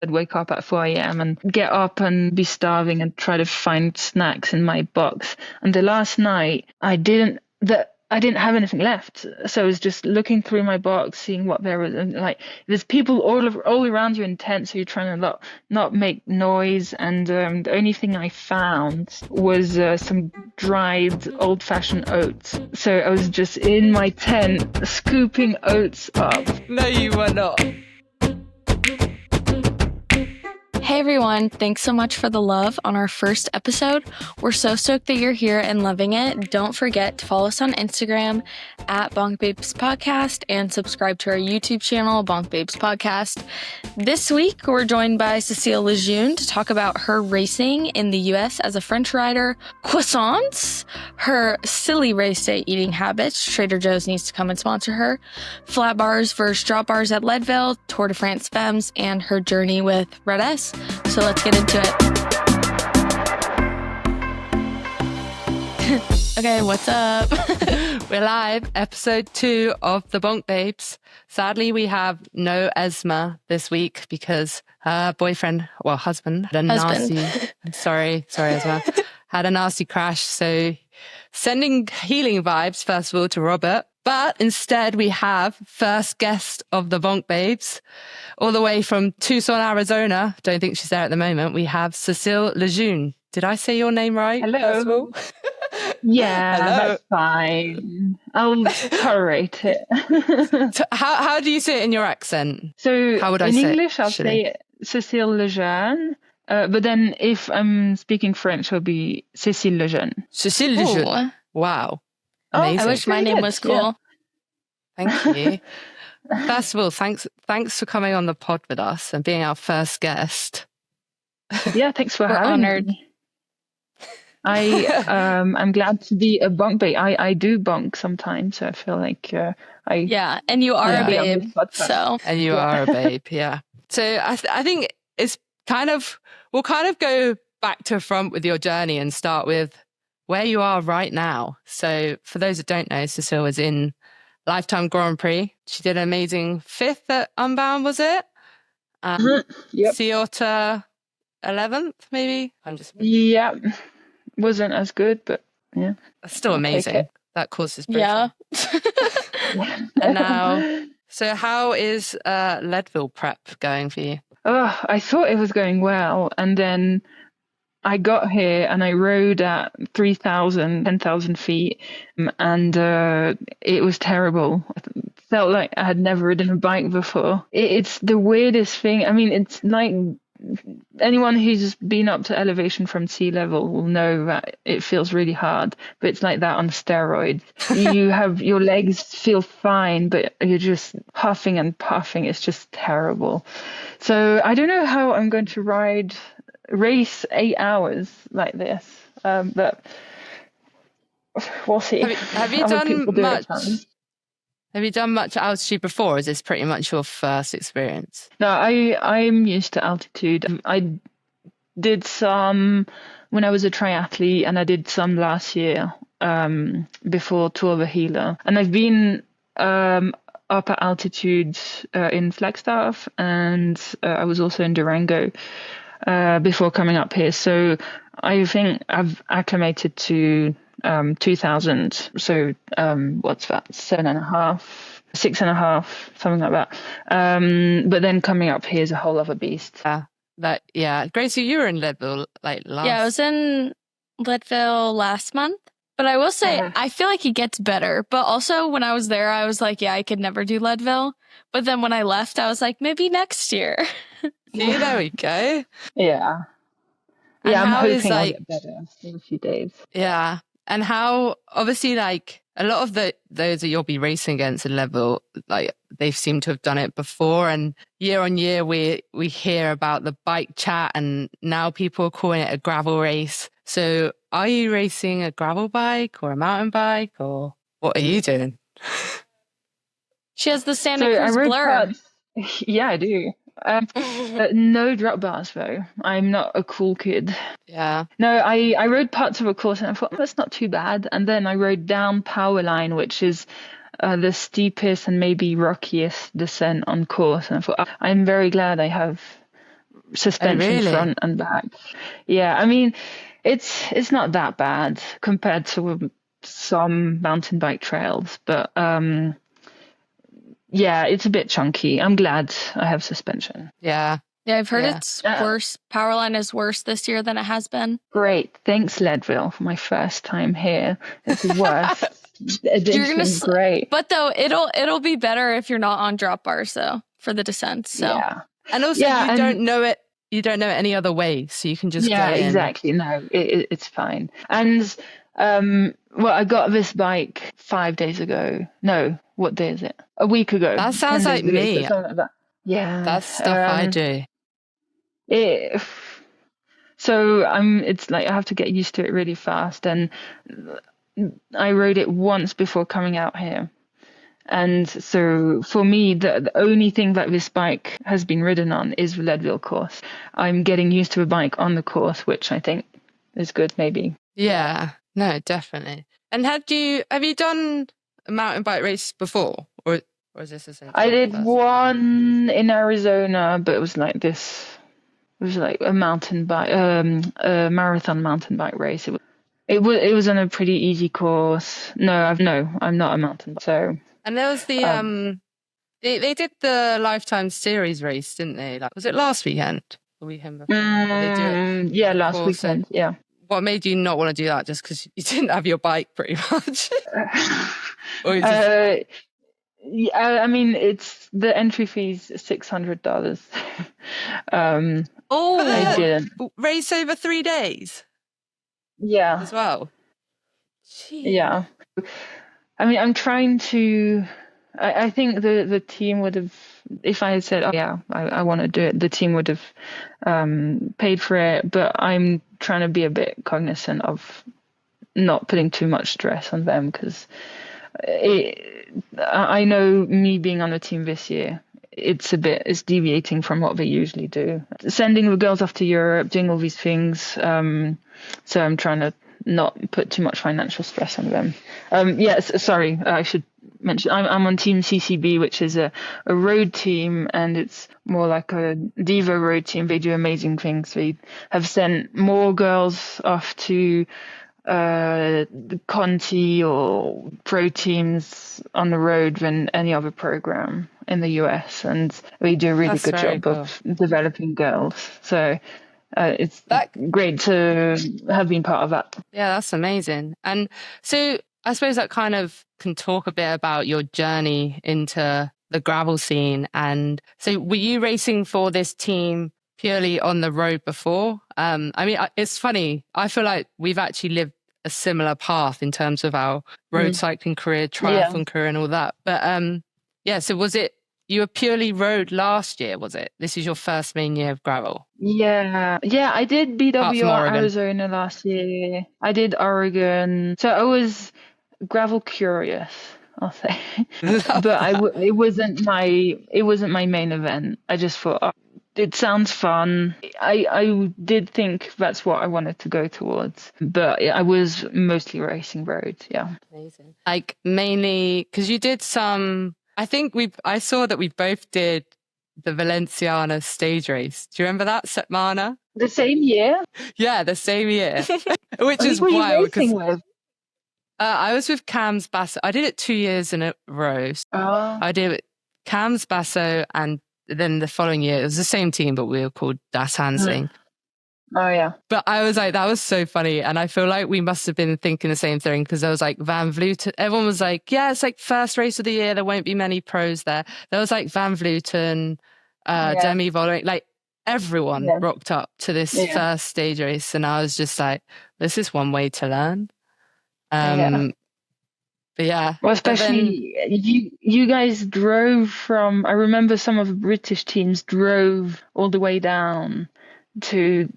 I'd wake up at 4 a.m. and get up and be starving and try to find snacks in my box. And the last night, I didn't have anything left. So I was just looking through my box, seeing what there was. And like, there's people all around you in tents, so you're trying to not make noise. And the only thing I found was some dried old-fashioned oats. So I was just in my tent scooping oats up. No, you were not. Hey everyone, thanks so much for the love on our first episode. We're so stoked that you're here and loving it. Don't forget to follow us on Instagram at Bonk Babes Podcast and subscribe to our YouTube channel, Bonk Babes Podcast. This week, we're joined by Cécile Lejeune to talk about her racing in the US as a French rider, croissants, her silly race day eating habits, Trader Joe's needs to come and sponsor her, flat bars versus drop bars at Leadville, Tour de France Femmes, and her journey with Red S. So let's get into it. Okay, what's up? We're live, episode 2 of the Bonk Babes. Sadly, we have no Esma this week because her husband had a nasty, sorry Esma, had a nasty crash. So sending healing vibes, first of all, to Robert. But instead, we have first guest of the Bonk Babes, all the way from Tucson, Arizona. Don't think she's there at the moment. We have Cécile Lejeune. Did I say your name right? Hello. Yeah, hello. That's fine. I'll tolerate it. So how do you say it in your accent? So how would I in say English, it, I'll say Cécile Lejeune. But then if I'm speaking French, it'll be Cécile Lejeune. Cécile Lejeune. Wow. Amazing. I wish my name was cool. Yeah. Thank you. First of all, thanks for coming on the pod with us and being our first guest. Yeah, thanks for having honored. me. I'm glad to be a bonk babe. I do bonk sometimes, so I feel like yeah, and you are a babe. And you are a babe, yeah. So I think it's we'll go back to front with your journey and start with where you are right now. So for those that don't know, Cécile was in Lifetime Grand Prix. She did an amazing 5th at Unbound, was it? Yep. Ciotta 11th, maybe? Yeah. Wasn't as good, but yeah. That's still amazing. That course is pretty fun. And now, so how is Leadville prep going for you? Oh, I thought it was going well. And then I got here and I rode at 10,000 feet, and it was terrible. I felt like I had never ridden a bike before. It's the weirdest thing. I mean, it's like anyone who's been up to elevation from sea level will know that it feels really hard, but it's like that on steroids. You have your legs feel fine, but you're just huffing and puffing. It's just terrible. So I don't know how I'm going to race 8 hours like this, but we'll see. Have you done much? Have you done much altitude before? Or is this pretty much your first experience? No, I'm used to altitude. I did some when I was a triathlete, and I did some last year before Tour de Gila. And I've been up at altitude in Flagstaff, and I was also in Durango before coming up here. So I think I've acclimated to 2,000. So what's that? 7.5, 6.5, something like that. But then coming up here is a whole other beast. Yeah. Grace, you were in Leadville last. Yeah, I was in Leadville last month. But I will say, I feel like it gets better. But also when I was there, I was like, yeah, I could never do Leadville. But then when I left, I was like, maybe next year. See, there we go. Yeah. And yeah, I'm hoping I'll get better in a few days. Yeah. And how, obviously, like, a lot of those that you'll be racing against in Leadville, like, they seem to have done it before. And year on year, we hear about the bike chat, and now people are calling it a gravel race. So are you racing a gravel bike or a mountain bike, or what are you doing? She has the Santa Cruz Blur. Yeah, I do. No drop bars though. I'm not a cool kid. Yeah. No, I rode parts of a course and I thought, that's not too bad. And then I rode down Powerline, which is the steepest and maybe rockiest descent on course. And I thought, I'm very glad I have suspension really? front and back. Yeah, I mean, it's not that bad compared to some mountain bike trails, but yeah, it's a bit chunky. I'm glad I have suspension. Yeah. Yeah, I've heard it's worse. Powerline is worse this year than it has been. Great. Thanks, Leadville, for my first time here. It's worth addition. Great. But though it'll be better if you're not on drop bars though for the descent. So yeah. And also you don't know it any other way, so you can just go in. Exactly. No, it's fine. And well, I got this bike 5 days ago. No, what day is it? A week ago. That sounds like me. Something like that. Yeah. That's stuff I do. So it's like I have to get used to it really fast, and I rode it once before coming out here. And so for me, the only thing that this bike has been ridden on is the Leadville course. I'm getting used to a bike on the course, which I think is good, maybe. Yeah, no, definitely. And have you done a mountain bike race before, or is this the same? I did one in Arizona, but it was like this. It was like a mountain bike, a marathon mountain bike race. It was on a pretty easy course. No, I'm not a mountain bike. So. And there was the they did the Lifetime Series race, didn't they? Like, was it last weekend? The weekend before? Yeah, last weekend. Yeah. What made you not want to do that? Just because you didn't have your bike, pretty much. Yeah, I mean, it's the entry fee's $600. I didn't race over 3 days. Yeah, as well. Jeez. Yeah, I mean, I'm trying to. I think the team would have, if I had said, "Oh yeah, I want to do it," the team would have paid for it. But I'm trying to be a bit cognizant of not putting too much stress on them, because I know me being on the team this year, it's deviating from what they usually do. Sending the girls off to Europe, doing all these things. So I'm trying to not put too much financial stress on them. Yes, sorry, I should mention I'm on Team CCB, which is a road team, and it's more like a diva road team. They do amazing things. They have sent more girls off to Conti or pro teams on the road than any other program in the US, and we do a really good job of developing girls. So it's great to have been part of that. Yeah, that's amazing. And so I suppose that kind of can talk a bit about your journey into the gravel scene. And so were you racing for this team purely on the road before? I mean, it's funny. I feel like we've actually lived a similar path in terms of our road cycling career, triathlon career and all that. But so was it, you were purely road last year, was it? This is your first main year of gravel? Yeah, I did BWR Arizona last year. I did Oregon. So I was gravel curious, I'll say. But it wasn't my main event. I just thought, it sounds fun. I did think that's what I wanted to go towards, but I was mostly racing roads. Yeah, amazing. Like mainly because you did some. I think I saw that we both did the Valenciana stage race. Do you remember that, Setmana? The same year? Yeah, the same year. Which is wild. Who were you racing with? I was with Cams Basso. I did it 2 years in a row. I did Cams Basso, and then the following year, it was the same team, but we were called Das Hansing. Oh, yeah. But I was like, that was so funny. And I feel like we must have been thinking the same thing, because there was like Van Vleuten. Everyone was like, yeah, it's like first race of the year. There won't be many pros there. There was like Van Vleuten, Demi Vollering, like everyone rocked up to this first stage race. And I was just like, this is one way to learn. But yeah. Well, especially you guys drove from, I remember some of the British teams drove all the way down to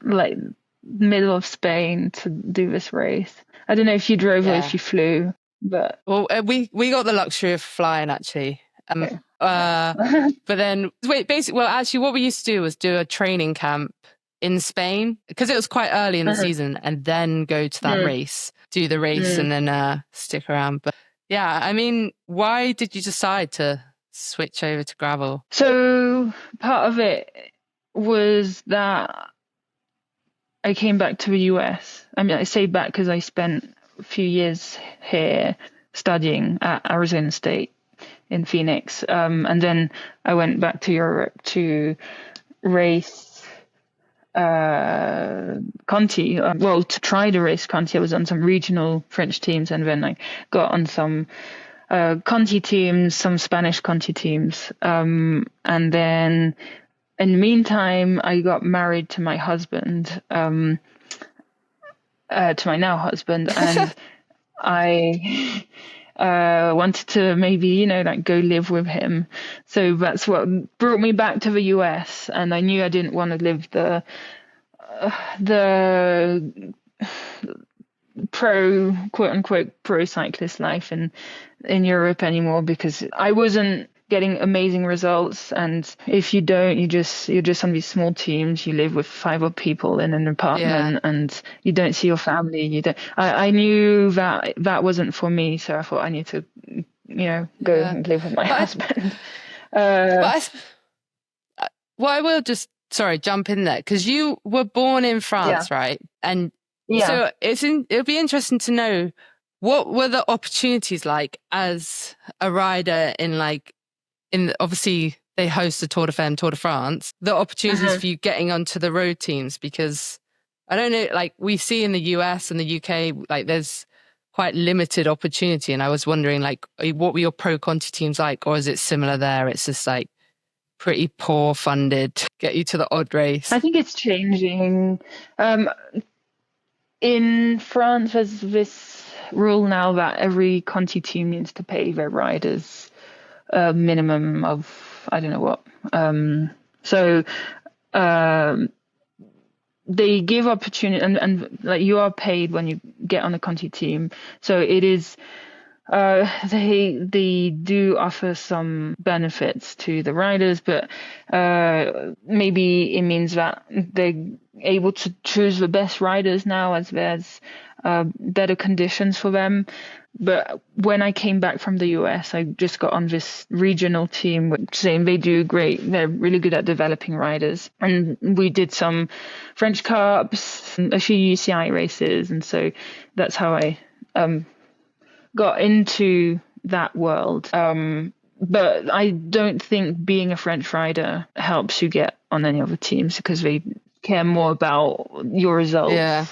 like middle of Spain to do this race. I don't know if you drove or if you flew, but we got the luxury of flying actually. But then actually what we used to do was do a training camp in Spain, because it was quite early in the season, and then go to that race, do the race and then stick around. But yeah, I mean, why did you decide to switch over to gravel? So part of it was that I came back to the US. I mean, I say back because I spent a few years here studying at Arizona State in Phoenix. And then I went back to Europe to race Conti. To try to race Conti. I was on some regional French teams, and then I got on some Conti teams, some Spanish Conti teams. And then in the meantime, I got married to my husband, to my now husband, and I wanted to maybe, go live with him. So that's what brought me back to the US. And I knew I didn't want to live the quote unquote pro cyclist life in Europe anymore, because I wasn't getting amazing results. And if you don't, you're just on these small teams. You live with 5 other people in an apartment, and you don't see your family. I knew that wasn't for me, so I thought I need to, go and live with my husband. What I will just jump in there, because you were born in France, right? And so it'll be interesting to know, what were the opportunities like as a rider obviously they host the Tour de Femmes, Tour de France, the opportunities for you getting onto the road teams? Because I don't know, we see in the US and the UK, there's quite limited opportunity. And I was wondering, what were your pro Conti teams like? Or is it similar there? It's just pretty poor funded, get you to the odd race. I think it's changing. In France, there's this rule now that every Conti team needs to pay their riders a minimum of, I don't know what. They give opportunity, and you are paid when you get on a Conti team. So it is, they do offer some benefits to the riders, but maybe it means that they're able to choose the best riders now, as there's better conditions for them. But when I came back from the US, I just got on this regional team, saying they do great. They're really good at developing riders. And we did some French Cups, a few UCI races. And so that's how I got into that world. But I don't think being a French rider helps you get on any other teams, because they care more about your results. Yeah.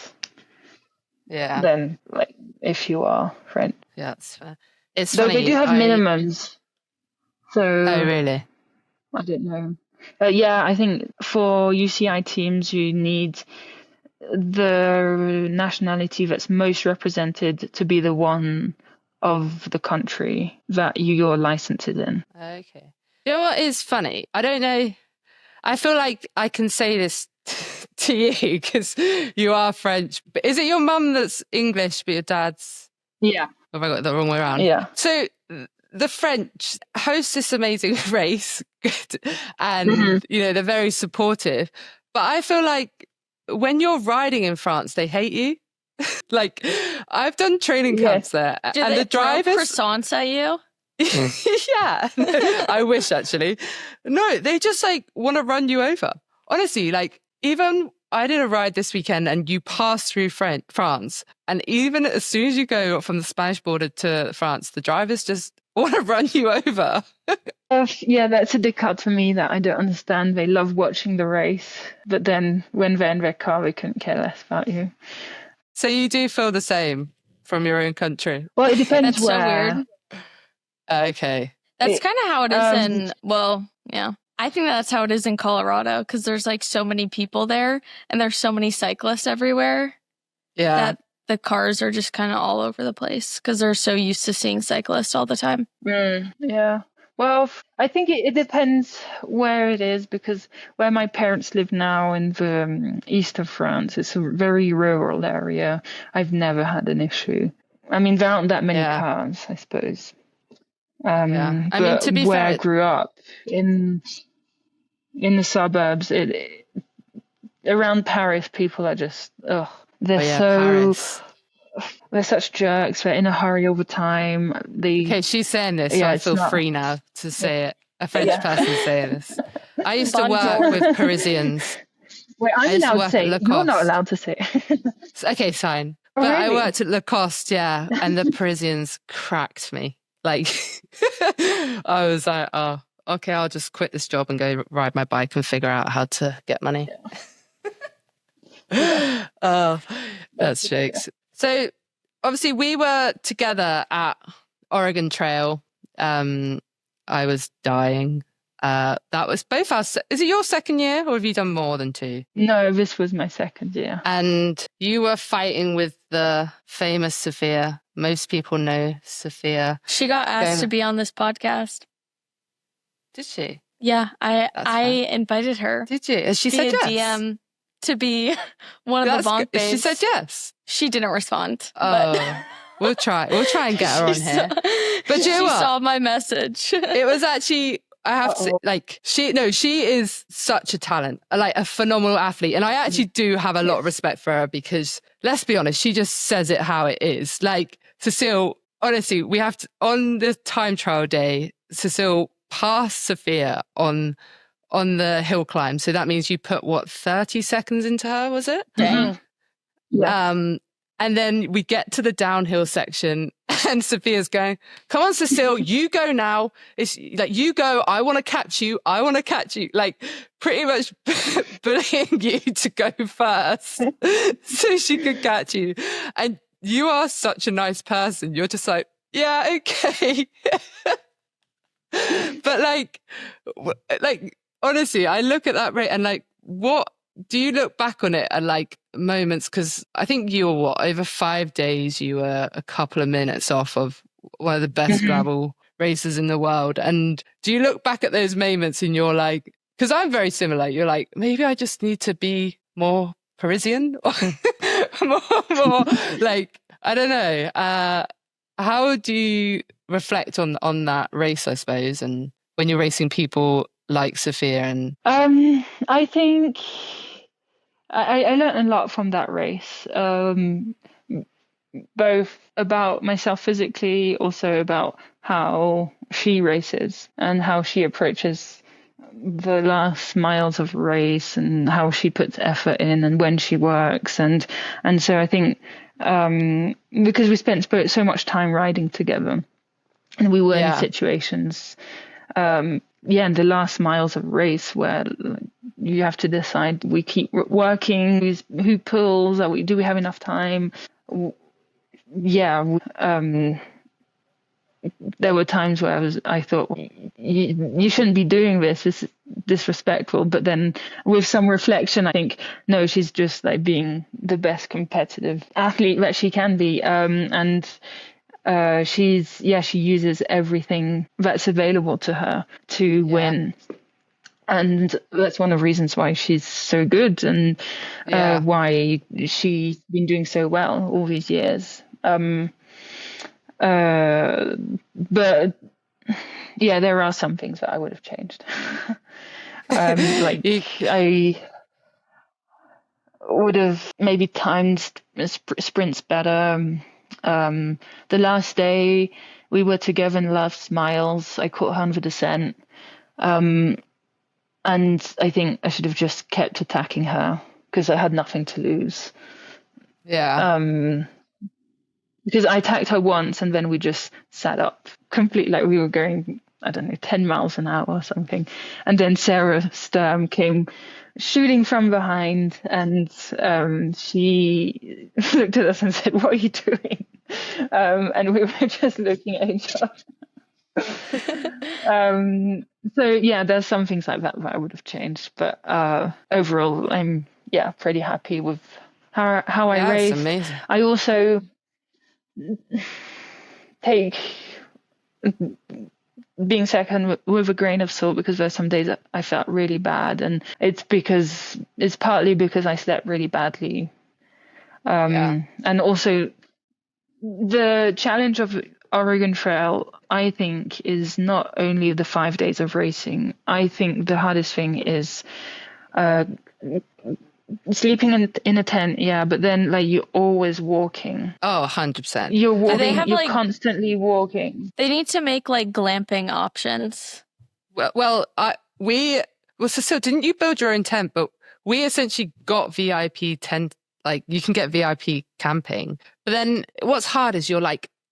Than if you are French. Yeah, that's fair. It's Though funny. They do have minimums. So. Oh, really? I don't know. I think for UCI teams, you need the nationality that's most represented to be the one of the country that you're licensed in. Okay. You know what is funny? I don't know. I feel like I can say this to you because you are French. But is it your mum that's English, but your dad's? Yeah. Have I got it the wrong way around? Yeah. So the French host this amazing race, and they're very supportive. But I feel like when you're riding in France, they hate you. I've done training camps there, Do and they the drivers throw croissants at you? Yeah, I wish actually. No, they just want to run you over. Honestly, even I did a ride this weekend, and you pass through France, and even as soon as you go from the Spanish border to France, the drivers just want to run you over. That's a dichotomy for me that I don't understand. They love watching the race, but then when they're in their car, they couldn't care less about you. So you do feel the same from your own country? Well, it depends That's where. so weird. Okay. That's kind of how it is I think that's how it is in Colorado, because there's so many people there, and there's so many cyclists everywhere. Yeah. That the cars are just kind of all over the place because they're so used to seeing cyclists all the time. Yeah. Well, I think it depends where it is, because where my parents live now in the east of France, it's a very rural area. I've never had an issue. I mean, there aren't that many cars, I suppose. I mean, to be fair, I grew up in the suburbs, around Paris, people are just Paris. They're such jerks. They're in a hurry all the time. Okay, she's saying this, so I feel free now to say it. A French person saying this. I used to work with Parisians. Wait, I'm allowed to say. You're not allowed to say. Okay, fine. Oh, But really? I worked at Lacoste, yeah, and the Parisians cracked me. Like, I was like, oh, okay, I'll just quit this job and go ride my bike and figure out how to get money. Yeah. Oh, that's jokes. So, obviously, we were together at Oregon Trail. I was dying. That was both our. Is it your second year, or have you done more than 2? No, this was my second year. And you were fighting with the famous Sophia. Most people know Sophia. She got asked to be on this podcast. Did she? Yeah, I invited her. Did you? She said yes. DM to be one of the Bonk Babes. She said yes. She didn't respond. Oh. But We'll try and get her on here. But you know what? She saw my message. It was actually, I have to say, like, she is such a talent, like a phenomenal athlete. And I actually do have a lot of respect for her because, let's be honest, she just says it how it is. Like, Cecile, honestly, we have to, on the time trial day, Cecile passed Sophia on the hill climb. So that means you put, 30 seconds into her, was it? Dang. Yeah. And then we get to the downhill section and Sophia's going, come on, Cecile, you go now. It's like, you go. I want to catch you. Like pretty much bullying you to go first so she could catch you. And you are such a nice person. You're just like, yeah, okay. But like, honestly, I look at that rate and like, what do you look back on it and like moments? Because I think you were over 5 days, you were a couple of minutes off of one of the best gravel races in the world. And do you look back at those moments and you're like, because I'm very similar, you're like, maybe I just need to be more Parisian or more like, I don't know. How do you reflect on that race, I suppose, and when you're racing people like Sophia? And I think I learned a lot from that race, both about myself physically, also about how she races and how she approaches the last miles of race and how she puts effort in and when she works. And so I think because we spent so much time riding together and we were in situations, in the last miles of race where you have to decide, we keep working, who pulls, do we have enough time? There were times where I thought, you shouldn't be doing this. It's disrespectful. But then with some reflection, I think, no, she's just like being the best competitive athlete that she can be. She uses everything that's available to her to win. And that's one of the reasons why she's so good and why she's been doing so well all these years. But yeah, there are some things that I would have changed. I would have maybe timed sprints better. The last day we were together in the last miles, I caught her on the descent. And I think I should have just kept attacking her because I had nothing to lose. Yeah. Because I attacked her once and then we just sat up completely, like we were going, 10 miles an hour or something. And then Sarah Sturm came shooting from behind and she looked at us and said, "What are you doing?" And we were just looking at each other. So yeah, there's some things like that I would have changed, but overall I'm pretty happy with how I race. Amazing. I also take being second with a grain of salt because there's some days that I felt really bad, and it's partly because I slept really badly, and also the challenge of Oregon Trail, I think, is not only the 5 days of racing. I think the hardest thing is sleeping in a tent, but then like you're always walking. Oh, 100%. You're walking, you're constantly walking. They need to make like glamping options. Well, we Well, Cecile, didn't you build your own tent? But we essentially got VIP tent, like you can get VIP camping. But then what's hard is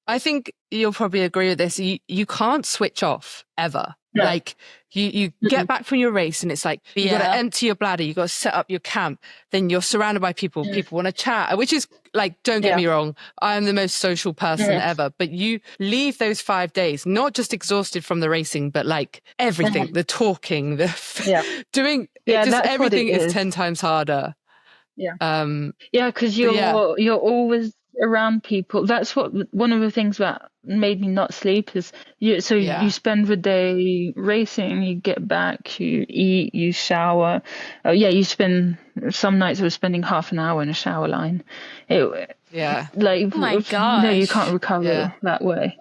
I think you'll probably agree with this. You can't switch off ever. No. Like you get back from your race and it's like, you got to empty your bladder. You got to set up your camp. Then you're surrounded by people. People want to chat, which is like, don't get me wrong. I am the most social person ever, but you leave those 5 days, not just exhausted from the racing, but like everything, the talking, the doing, just everything is 10 times harder. Because you're always around people. That's one of the things that made me not sleep is you spend the day racing, you get back, you eat, you shower. You spend some nights I was spending half an hour in a shower line. Oh my gosh. No, you can't recover that way.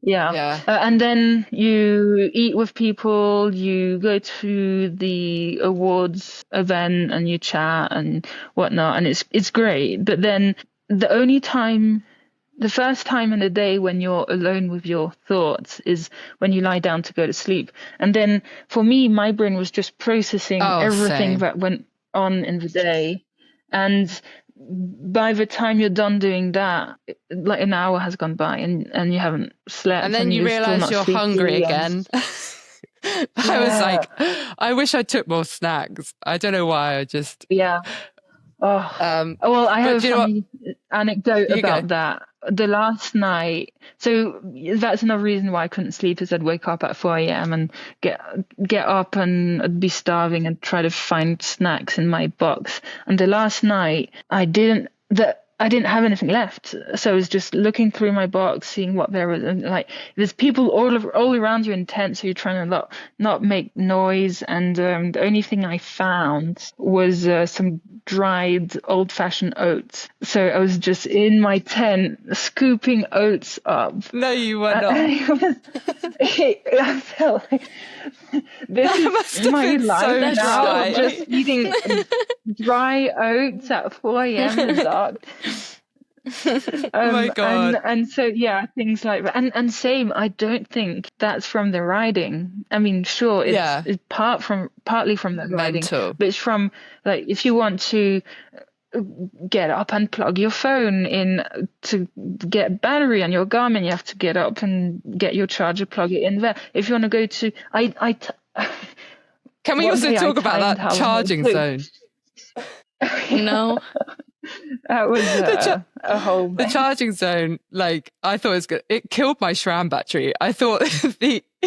And then you eat with people, you go to the awards event and you chat and whatnot, and it's great. But then the first time in the day when you're alone with your thoughts is when you lie down to go to sleep. And then for me, my brain was just processing everything that went on in the day. And by the time you're done doing that, like an hour has gone by and you haven't slept. And then you realize you're hungry again. I was like, I wish I took more snacks. I don't know why. I just... well, I have a funny anecdote about that. The last night, so that's another reason why I couldn't sleep is I'd wake up at 4 a.m. and get up and I'd be starving and try to find snacks in my box. And the last night, I didn't have anything left, so I was just looking through my box, seeing what there was, and like there's people all around you in tents, so you're trying to not make noise. And the only thing I found was some dried old-fashioned oats. So I was just in my tent scooping oats up. No, you were not. I felt like this is my life now, just eating dry oats at 4 a.m. in the dark. Oh my God. And so things like that. And same, I don't think that's from the riding. I mean, sure, it's partly from the riding, but it's from, like, if you want to get up and plug your phone in to get battery on your Garmin, you have to get up and get your charger, plug it in there. If you want to go to can we also talk about that charging zone? No. That was a whole the charging zone. Like, I thought it was good. It killed my SRAM battery. I thought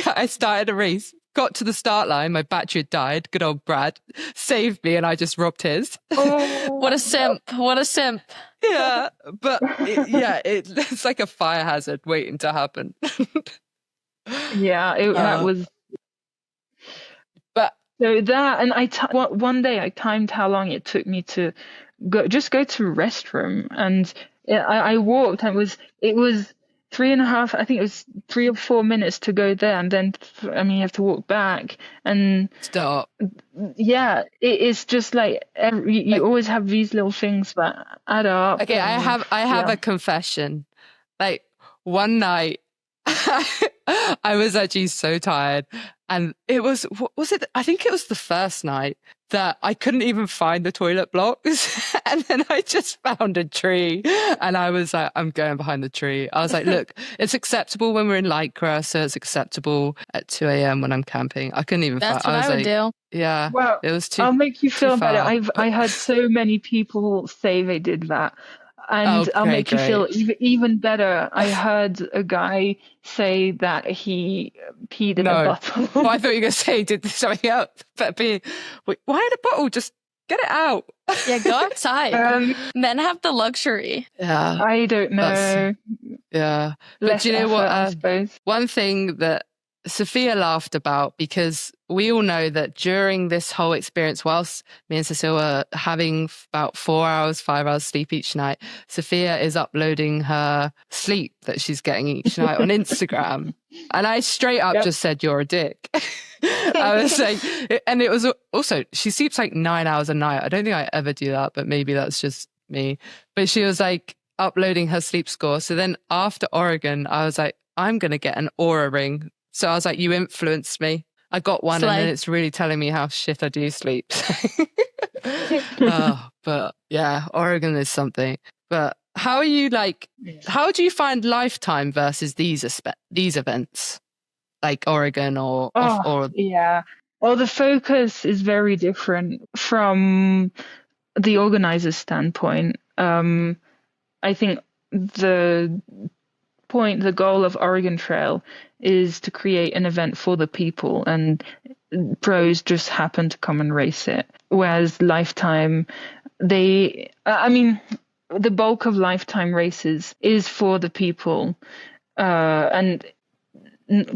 I started a race, got to the start line, my battery had died. Good old Brad saved me, and I just robbed his. Oh, what a simp! What a simp! Yeah, but it's like a fire hazard waiting to happen. That was. But so that, and one day I timed how long it took me to go to the restroom, and I walked, and it was 3.5, I think it was 3 or 4 minutes to go there, and then you have to walk back and stop. It's just like you always have these little things that add up. Okay, I have a confession. Like, one night I was actually so tired, and it was I think it was the first night that I couldn't even find the toilet blocks. And then I just found a tree, and I was like, I'm going behind the tree. I was like, look, it's acceptable when we're in Lycra, so it's acceptable at 2 a.m. when I'm camping. I couldn't even That's what I would do. Yeah. Well, it was too I'll make you feel better. far. I had so many people say they did that. And I'll make you feel even better. I heard a guy say that he peed in a bottle. Well, I thought you were going to say he did something else. But why in a bottle? Just get it out. Yeah, go outside. Men have the luxury. Yeah. I don't know. But do you know what? I suppose. One thing that Sophia laughed about, because we all know that during this whole experience, whilst me and Cecile were having about 4 hours, 5 hours sleep each night, Sophia is uploading her sleep that she's getting each night on Instagram. And I straight up just said, you're a dick. I was like, and it was also, she sleeps like 9 hours a night. I don't think I ever do that, but maybe that's just me. But she was like uploading her sleep score. So then after Oregon, I was like, I'm going to get an Oura ring. So I was like, you influenced me. I got one and then it's really telling me how shit I do sleep. But yeah, Oregon is something. But how are you how do you find Lifetime versus these events? Like Oregon or yeah. Well, the focus is very different from the organizer's standpoint. I think the goal of Oregon Trail is to create an event for the people, and pros just happen to come and race it. Whereas Lifetime, the bulk of Lifetime races is for the people, and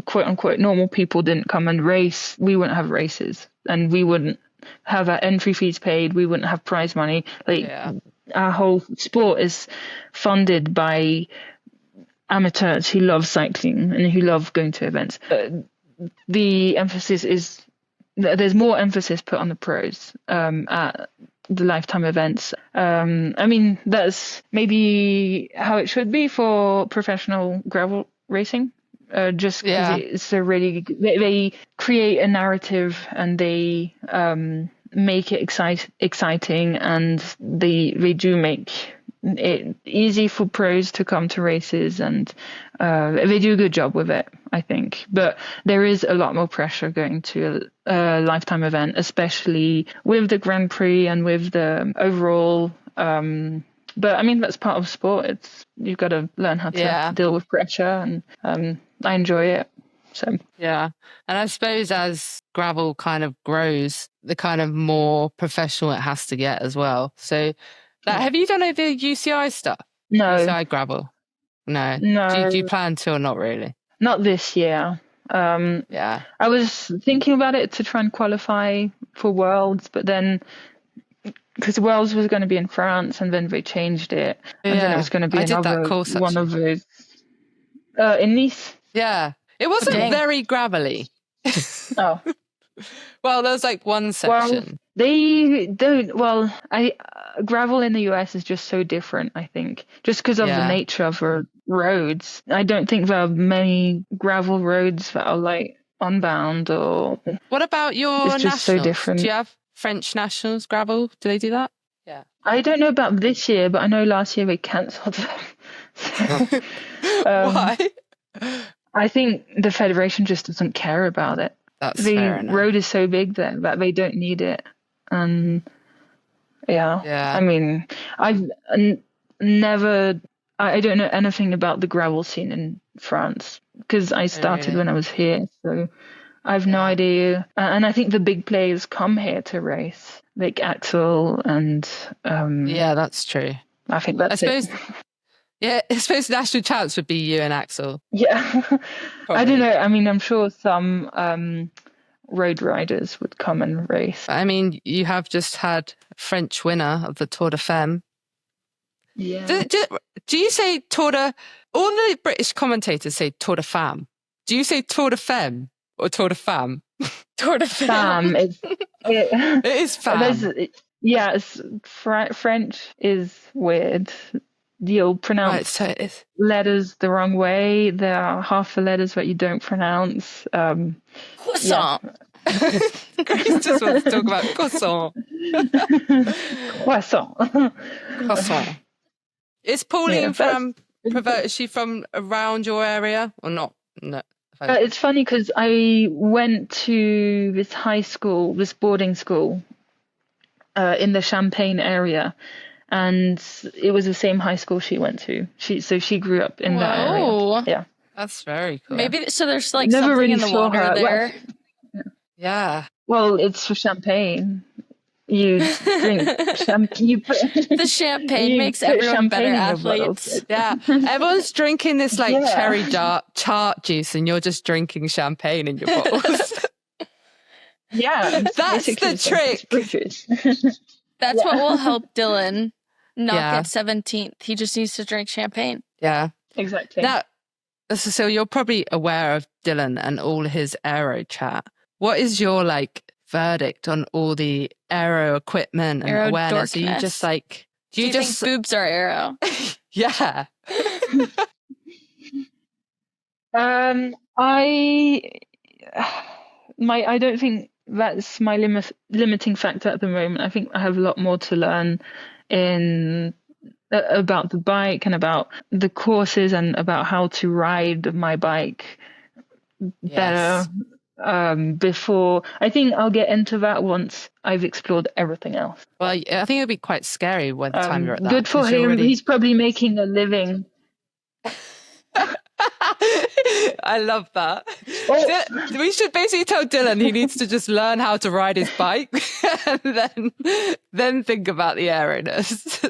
quote unquote normal people didn't come and race, we wouldn't have races, and we wouldn't have our entry fees paid, we wouldn't have prize money. Our whole sport is funded by amateurs who love cycling and who love going to events. The emphasis is there's more emphasis put on the pros at the Lifetime events. That's maybe how it should be for professional gravel racing. Just because it's a really, they create a narrative and they make it exciting, and they do make it easy for pros to come to races, and they do a good job with it, I think. But there is a lot more pressure going to a Lifetime event, especially with the Grand Prix and with the overall. But that's part of sport. You've got to learn how to deal with pressure, and I enjoy it. So yeah, and I suppose as gravel kind of grows, the kind of more professional it has to get as well. So, have you done any of the UCI stuff? No. UCI gravel? No. Do you plan to or not really? Not this year. I was thinking about it to try and qualify for Worlds, but then because Worlds was going to be in France, and then they changed it, and then it was going to be one of those in Nice. Yeah, it wasn't very gravelly. Oh, well, there was one section. Well, they don't. Well, gravel in the US is just so different. I think just because of the nature of the roads. I don't think there are many gravel roads that are unbound or. What about your nationals? Just so different. Do you have French nationals gravel? Do they do that? Yeah. I don't know about this year, but I know last year they cancelled them. Why? I think the federation just doesn't care about it. That's fair enough. The road is so big there that they don't need it. And I've never. I don't know anything about the gravel scene in France because I started when I was here, so I've no idea. And I think the big players come here to race, like Axel and. That's true. I think that's it. Yeah, I suppose national champs would be you and Axel. Yeah. I don't know. I'm sure some road riders would come and race. You have just had French winner of the Tour de Femmes. Yeah. Do you say Tour de... All the British commentators say Tour de Femme. Do you say Tour de Femme or Tour de Femme? Tour de Femme. It is Femme. French is weird. You'll pronounce letters the wrong way. There are half the letters that you don't pronounce. Croissant. Grace just wants to talk about croissant. Croissant. Is Pauline is she from around your area or not? No. It's funny because I went to this boarding school in the Champagne area. And it was the same high school she went to. She grew up in that area. Yeah, that's very cool. Maybe so. There's never something really in the water there. Yeah. Well, it's for champagne. You drink champagne. The champagne makes everyone better athletes. Yeah, everyone's drinking this cherry tart juice, and you're just drinking champagne in your bottles. Yeah, that's the trick. That's what will help Dylan not get 17th. He just needs to drink champagne. Yeah, exactly. Now, so you're probably aware of Dylan and all his aero chat. What is your verdict on all the aero equipment and aero awareness? Dorkness. Are you just do you think boobs are aero? Yeah. I don't think that's my limiting factor at the moment. I think I have a lot more to learn in about the bike and about the courses and about how to ride my bike better. Before I think I'll get into that once I've explored everything else. Well, I think it'll be quite scary by the time you're at that. Good for him. He's probably making a living. I love that. We should basically tell Dylan he needs to just learn how to ride his bike and then think about the airiness.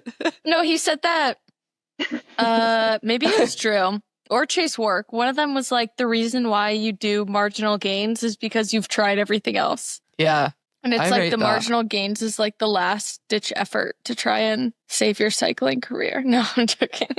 No, he said that. Maybe it was Drew or Chase Work. One of them was like, the reason why you do marginal gains is because you've tried everything else. Yeah. And it's like the marginal gains is like the last ditch effort to try and save your cycling career. No, I'm joking.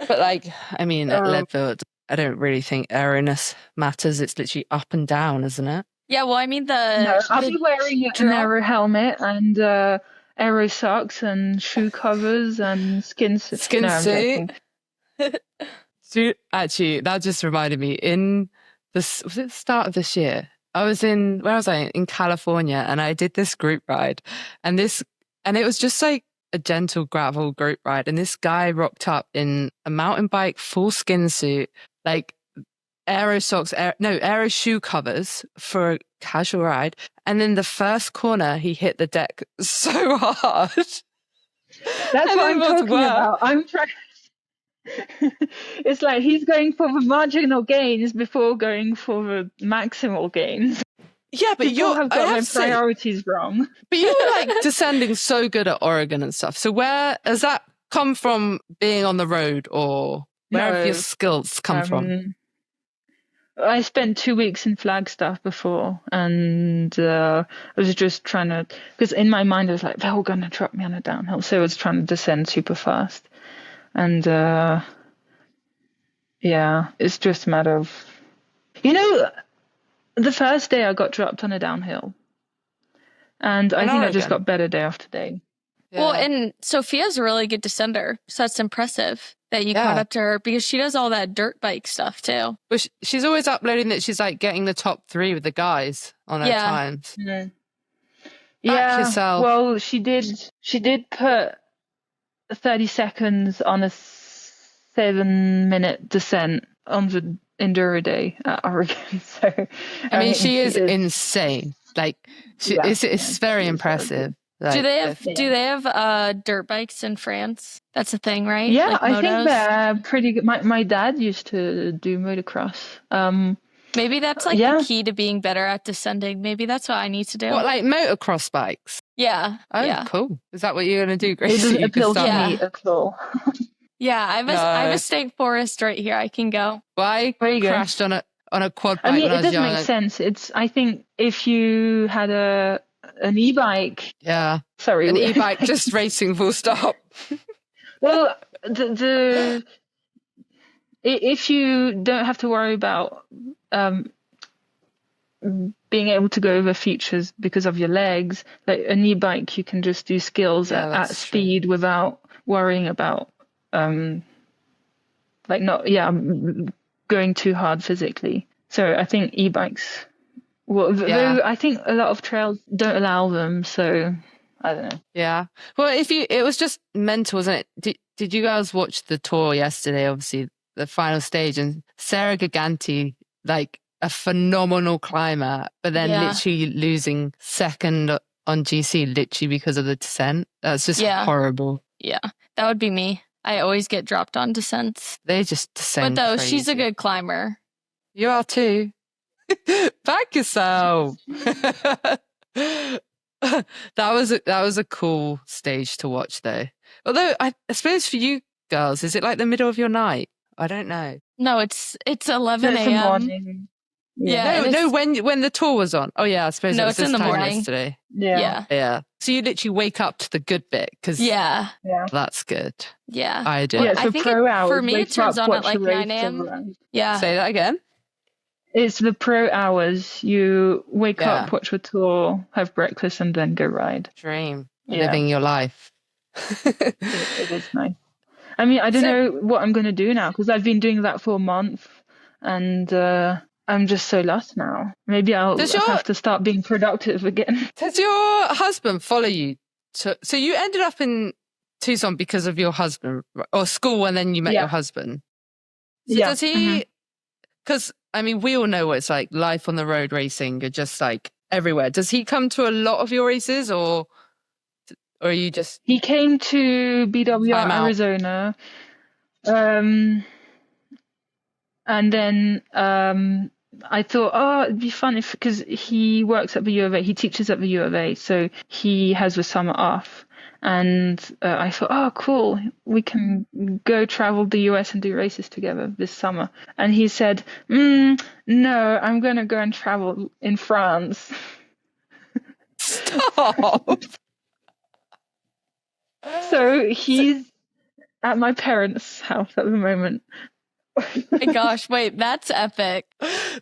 But like, I mean, at Leadville, I don't really think airiness matters. It's literally up and down, isn't it? Yeah, well, I mean, I'll be wearing an aero helmet and aero socks and shoe covers and skin suit. Actually, that just reminded me. Was it the start of this year? I was in California, and I did this group ride, and it was just like a gentle gravel group ride, and this guy rocked up in a mountain bike full skin suit, like aero socks, aero shoe covers for a casual ride, and then the first corner he hit the deck so hard. That's what I'm talking about. I'm trying. It's like he's going for the marginal gains before going for the maximal gains. Yeah, but you have got my priorities wrong. But you were like descending so good at Oregon and stuff. So where has that come from? Being on the road, or where have your skills come from? I spent 2 weeks in Flagstaff before, and I was just trying to, because in my mind I was like, they're all going to drop me on a downhill, so I was trying to descend super fast, and it's just a matter of, the first day I got dropped on a downhill, and I think I just got better day after day. Yeah. Well, and Sophia's a really good descender, so that's impressive that you caught up to her, because she does all that dirt bike stuff too. But she's always uploading that she's like getting the top 3 with the guys on her times. Yeah. Yourself. Well, she did put 30 seconds on a 7-minute descent on the Enduro Day at Oregon. So I mean, she is insane. Like, it's very impressive. Like, do they have dirt bikes in France? That's a thing, right? Yeah, like I think they're pretty good. My dad used to do motocross. Maybe that's like the key to being better at descending. Maybe that's what I need to do. What, like motocross bikes? Yeah. Oh, cool. Is that what you're going to do, Grace? It appeals to me at all. Yeah, I have a state forest right here. I can go. Well, I crashed on a quad bike. I mean, when it I was does young. make sense. I think if you had an e-bike. Yeah. Sorry. An e-bike just racing full stop. Well, if you don't have to worry about being able to go over features because of your legs, like an e-bike, you can just do skills at speed without worrying about going too hard physically. So I think e-bikes. Well, though I think a lot of trails don't allow them, so I don't know. Yeah. Well, it was just mental, wasn't it? Did you guys watch the tour yesterday? Obviously, the final stage, and Sarah Giganti, like a phenomenal climber, but then literally losing second on GC literally because of the descent. That's just horrible. Yeah, that would be me. I always get dropped on descents. They just descend. But though crazy. She's a good climber. You are too. Back yourself. That was a cool stage to watch, though. Although I suppose for you girls, is it like the middle of your night? I don't know. No, it's 11 a.m. Yeah. No. When the tour was on. Oh yeah, I suppose it's in the morning yesterday. Yeah. So you literally wake up to the good bit because that's good. Yeah, I do. Yeah, I think pro hours. For me, it turns on at like 9 a.m. Yeah. Say that again. It's the pro hours. You wake up, watch the tour, have breakfast, and then go ride. Dream. Living your life. It is nice. I mean, I don't know what I'm going to do now because I've been doing that for a month, and I'm just so lost now. Maybe I'll have to start being productive again. Does your husband follow you? So you ended up in Tucson because of your husband, or school, and then you met your husband. So does he, because I mean, we all know what it's like, life on the road racing, you're just like everywhere. Does he come to a lot of your races, or are you just... He came to BWR Arizona. And then I thought, it'd be fun because he works at the U of A, he teaches at the U of A, so he has the summer off. And I thought, cool, we can go travel the US and do races together this summer. And he said, no, I'm going to go and travel in France. Stop. So he's at my parents' house at the moment. My gosh, wait, that's epic.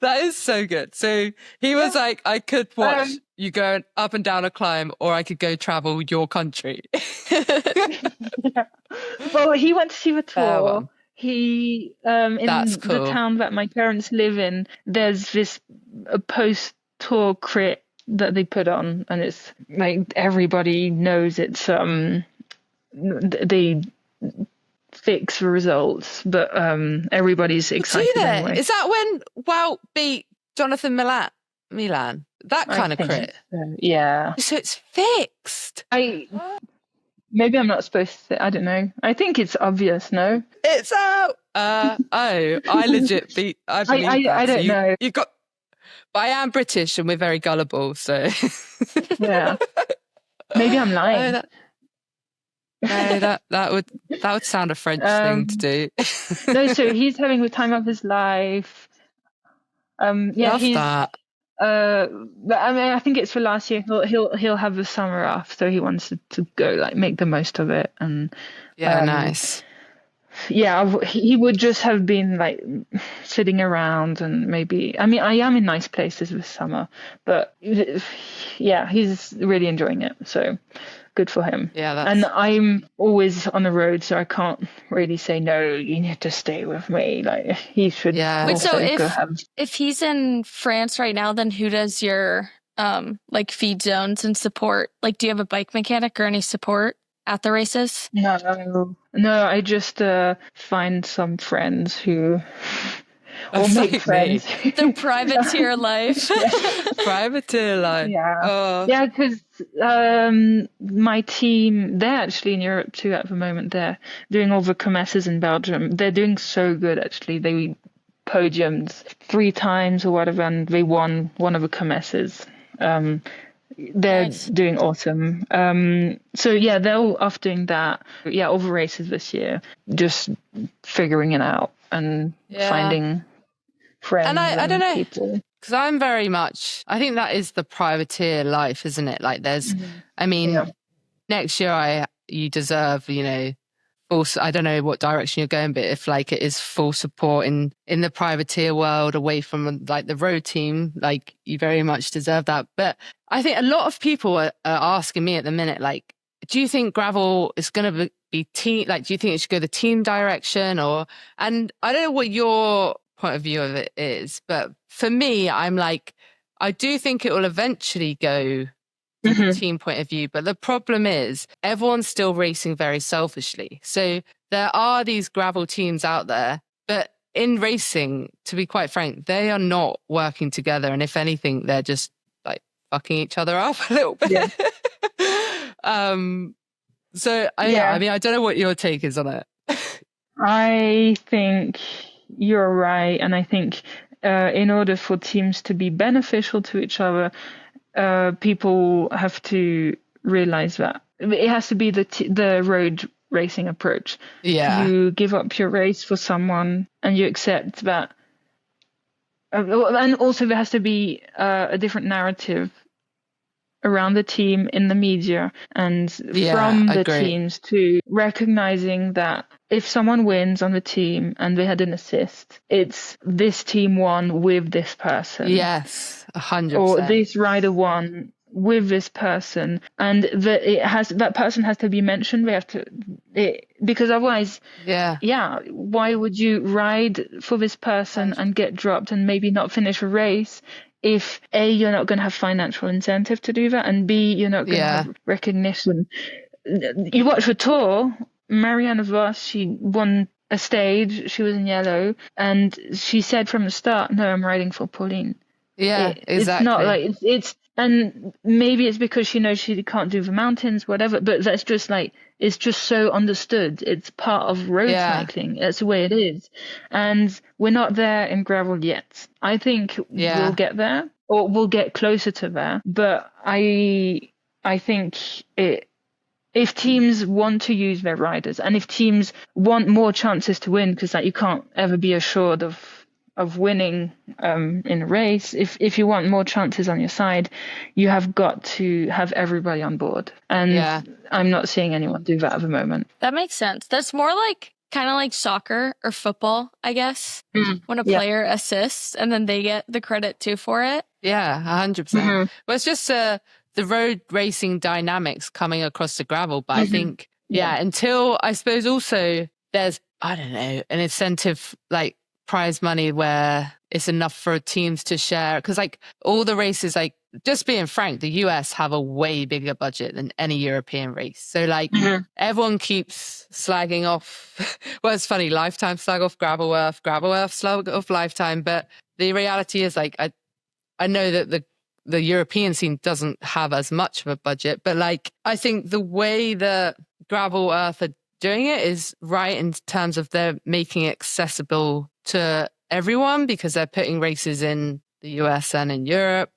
That is so good. So he was like, I could watch you go up and down a climb, or I could go travel your country. Well, he went to see the tour. He in the town that my parents live in, there's this post-tour crit that they put on, and it's like everybody knows it's they fix the results, but everybody's excited anyway. Is that when Wout beat Jonathan Milan? That kind of crit? So, yeah. So it's fixed. Maybe I'm not supposed to. I don't know. I think it's obvious. No, it's out. I legit beat. I don't know. You got. But I am British and we're very gullible, so yeah. Maybe I'm lying. No, that would sound a French thing to do. No, so he's having the time of his life. Love that. But I mean, I think it's for last year. He'll have the summer off, so he wants to go, like, make the most of it. And nice. Yeah, he would just have been like sitting around, and maybe, I mean, I am in nice places this summer, but yeah, he's really enjoying it. So good for him. Yeah, and I'm always on the road, so I can't really say no. You need to stay with me. Like, he should. Yeah. Wait, so if he's in France right now, then who does your like feed zones and support? Like, do you have a bike mechanic or any support at the races? No, I just find some friends who. Or make friends. The privateer life. Privateer life. Yeah. Yeah, because my team, they're actually in Europe too at the moment. They're doing all the kermesses in Belgium. They're doing so good, actually. They podiumed 3 times or whatever, and they won one of the kermesses. They're doing awesome. So yeah, they're all off doing that. Yeah, all the races this year, just figuring it out and finding friends. And I don't know, people. Because I'm very much, I think that is the privateer life, isn't it? Like, there's, I mean, next year you deserve, you know, full, I don't know what direction you're going, but if like it is full support in the privateer world, away from like the road team, like you very much deserve that. But I think a lot of people are asking me at the minute, like, do you think gravel is going to be team? Like, do you think it should go the team direction, and I don't know what your point of view of it is, but for me, I'm like, I do think it will eventually go to the team point of view, but the problem is everyone's still racing very selfishly. So there are these gravel teams out there, but in racing, to be quite frank, they are not working together, and if anything, they're just like fucking each other up a little bit. Yeah. So I mean, I don't know what your take is on it. I think you're right, and I think in order for teams to be beneficial to each other, people have to realize that it has to be the road racing approach. Yeah, you give up your race for someone, and you accept that. And also, there has to be a different narrative around the team in the media and from the teams, to recognizing that if someone wins on the team and they had an assist, it's this team won with this person. Yes, 100%. Or this rider won with this person, and that person has to be mentioned. Because otherwise, why would you ride for this person and get dropped and maybe not finish a race if A, you're not going to have financial incentive to do that, and B, you're not going to have recognition. You watch the tour, Marianne Vos, she won a stage, she was in yellow, and she said from the start, no, I'm riding for Pauline. Exactly. It's not like it's and maybe it's because she knows she can't do the mountains, whatever, but that's just like, it's just so understood. It's part of road cycling. That's the way it is. And we're not there in gravel yet. I think we'll get there, or we'll get closer to there. But I think if teams want to use their riders, and if teams want more chances to win, because like, you can't ever be assured of winning in a race. If you want more chances on your side, you have got to have everybody on board. And I'm not seeing anyone do that at the moment. That makes sense. That's more like kind of like soccer or football, I guess, when a player assists and then they get the credit too for it. Yeah, 100%. Well, it's just the road racing dynamics coming across the gravel. But I think, until I suppose also there's, I don't know, an incentive like prize money where it's enough for teams to share, because like all the races, like just being frank, the US have a way bigger budget than any European race, so like everyone keeps slagging off well, it's funny, Lifetime slag off gravel earth slag off Lifetime, but the reality is like I know that the European scene doesn't have as much of a budget, but like I think the way the gravel earth are doing it is right in terms of they're making it accessible to everyone, because they're putting races in the US and in Europe.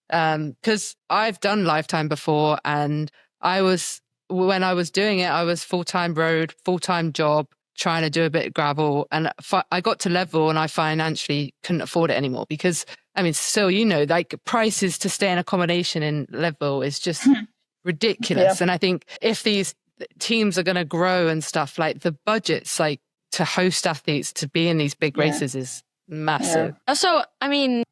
Because I've done Lifetime before, and when I was doing it, I was full-time road, full-time job, trying to do a bit of gravel. And I got to Leadville and I financially couldn't afford it anymore, because, I mean, still, like prices to stay in accommodation in Leadville is just ridiculous. And I think if these teams are going to grow and stuff, like the budgets, like to host athletes to be in these big races is massive. So, I mean,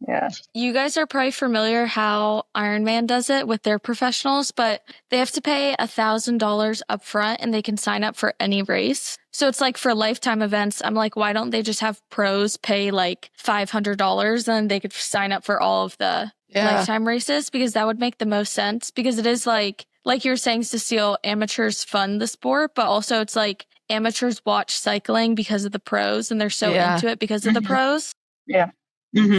you guys are probably familiar how Ironman does it with their professionals, but they have to pay $1,000 up front and they can sign up for any race. So it's like for Lifetime events, I'm like, why don't they just have pros pay like $500 and they could sign up for all of the Lifetime races? Because that would make the most sense, because it is like you were saying, Cecile, amateurs fund the sport, but also it's like amateurs watch cycling because of the pros and they're so into it because of the pros.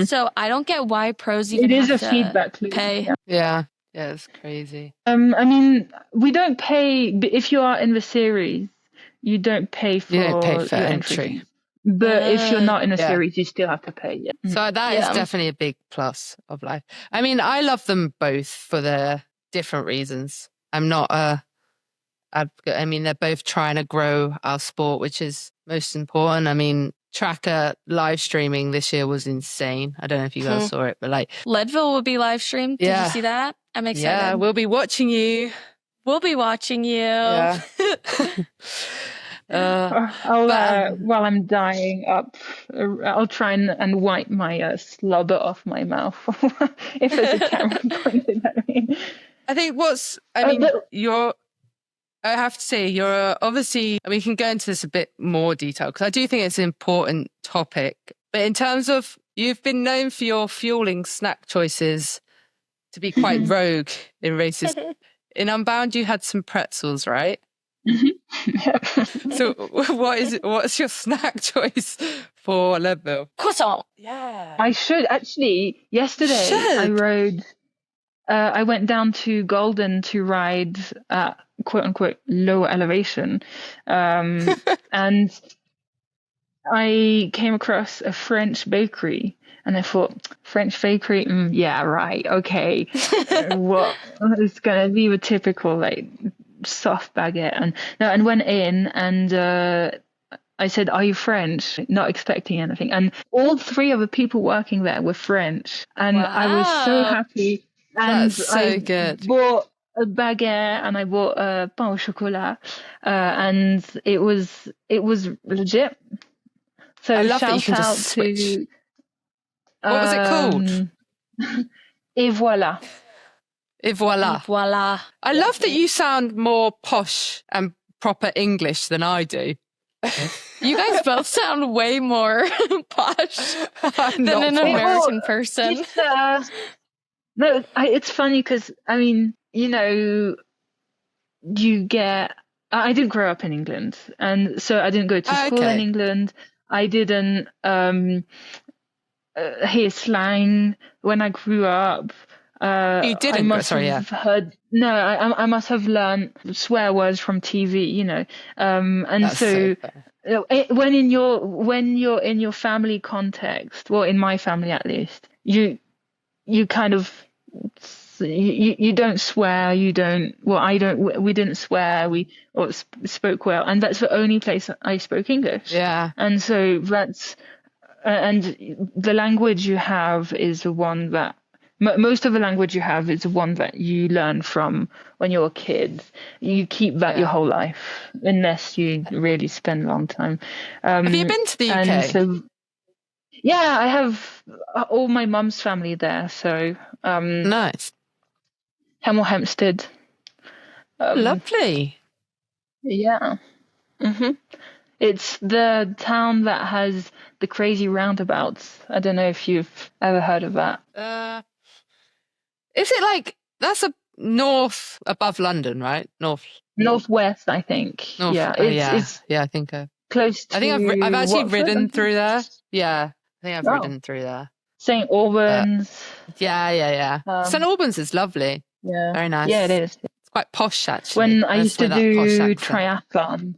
So I don't get why pros even have to feedback loop. Pay. Yeah, it's crazy. I mean, we don't pay, if you are in the series, you don't pay for, your entry. But if you're not in a series, you still have to pay. So that is definitely a big plus of life. I mean, I love them both for their different reasons. I'm not I mean, they're both trying to grow our sport, which is most important. I mean, Tracker live streaming this year was insane. I don't know if you guys saw it, but like Leadville will be live streamed. Did you see that? I'm excited. Yeah, we'll be watching you. We'll be watching you. Yeah. While I'm dying up, I'll try and wipe my slobber off my mouth if there's a camera pointed at me. I think I have to say, you're obviously, we can go into this a bit more detail because I do think it's an important topic. But in terms of, you've been known for your fueling snack choices to be quite rogue in races. In Unbound, you had some pretzels, right? So what's your snack choice for Leadville? Croissant. Yeah. I should actually, yesterday I went down to Golden to ride at quote unquote lower elevation. And I came across a French bakery and I thought, French bakery? Yeah, right. Okay. What is going to be the typical like soft baguette? And went in and I said, are you French? Not expecting anything. And all three of the people working there were French. And I was so happy. And that's so good. Bought a baguette and I bought a pain au chocolat, and it was legit. So I love shout that you can out just switch. to what was it called? Et voilà. Et voilà. Voila. I love that you sound more posh and proper English than I do. You guys both sound way more posh than an American person. No, it's funny because, I mean, you know, I didn't grow up in England, and so I didn't go to school in England. I didn't hear slang when I grew up. You didn't? I must have heard. No, I must have learned swear words from TV, you know. And that's so when you're in your family context, well, in my family at least, you kind of you don't swear. You don't. Well, I don't. We didn't swear. We spoke well, and that's the only place I spoke English. Yeah. And so that's. And the language you have is the one that most of the language you have is the one that you learn from when you're a kid. You keep that your whole life unless you really spend a long time. Have you been to the UK? So, yeah, I have all my mum's family there. So nice. Hemel Hempstead. Lovely. Yeah. Mm-hmm. It's the town that has the crazy roundabouts. I don't know if you've ever heard of that. Is it like, that's a north above London, right? Northwest, I think. Yeah, it's I think close to. I think I've actually Watford, ridden through there. Yeah, I think I've ridden through there. St. Albans. Yeah. St. Albans is lovely. Yeah, very nice. Yeah, it is. Quite posh, actually. When I used to do triathlon,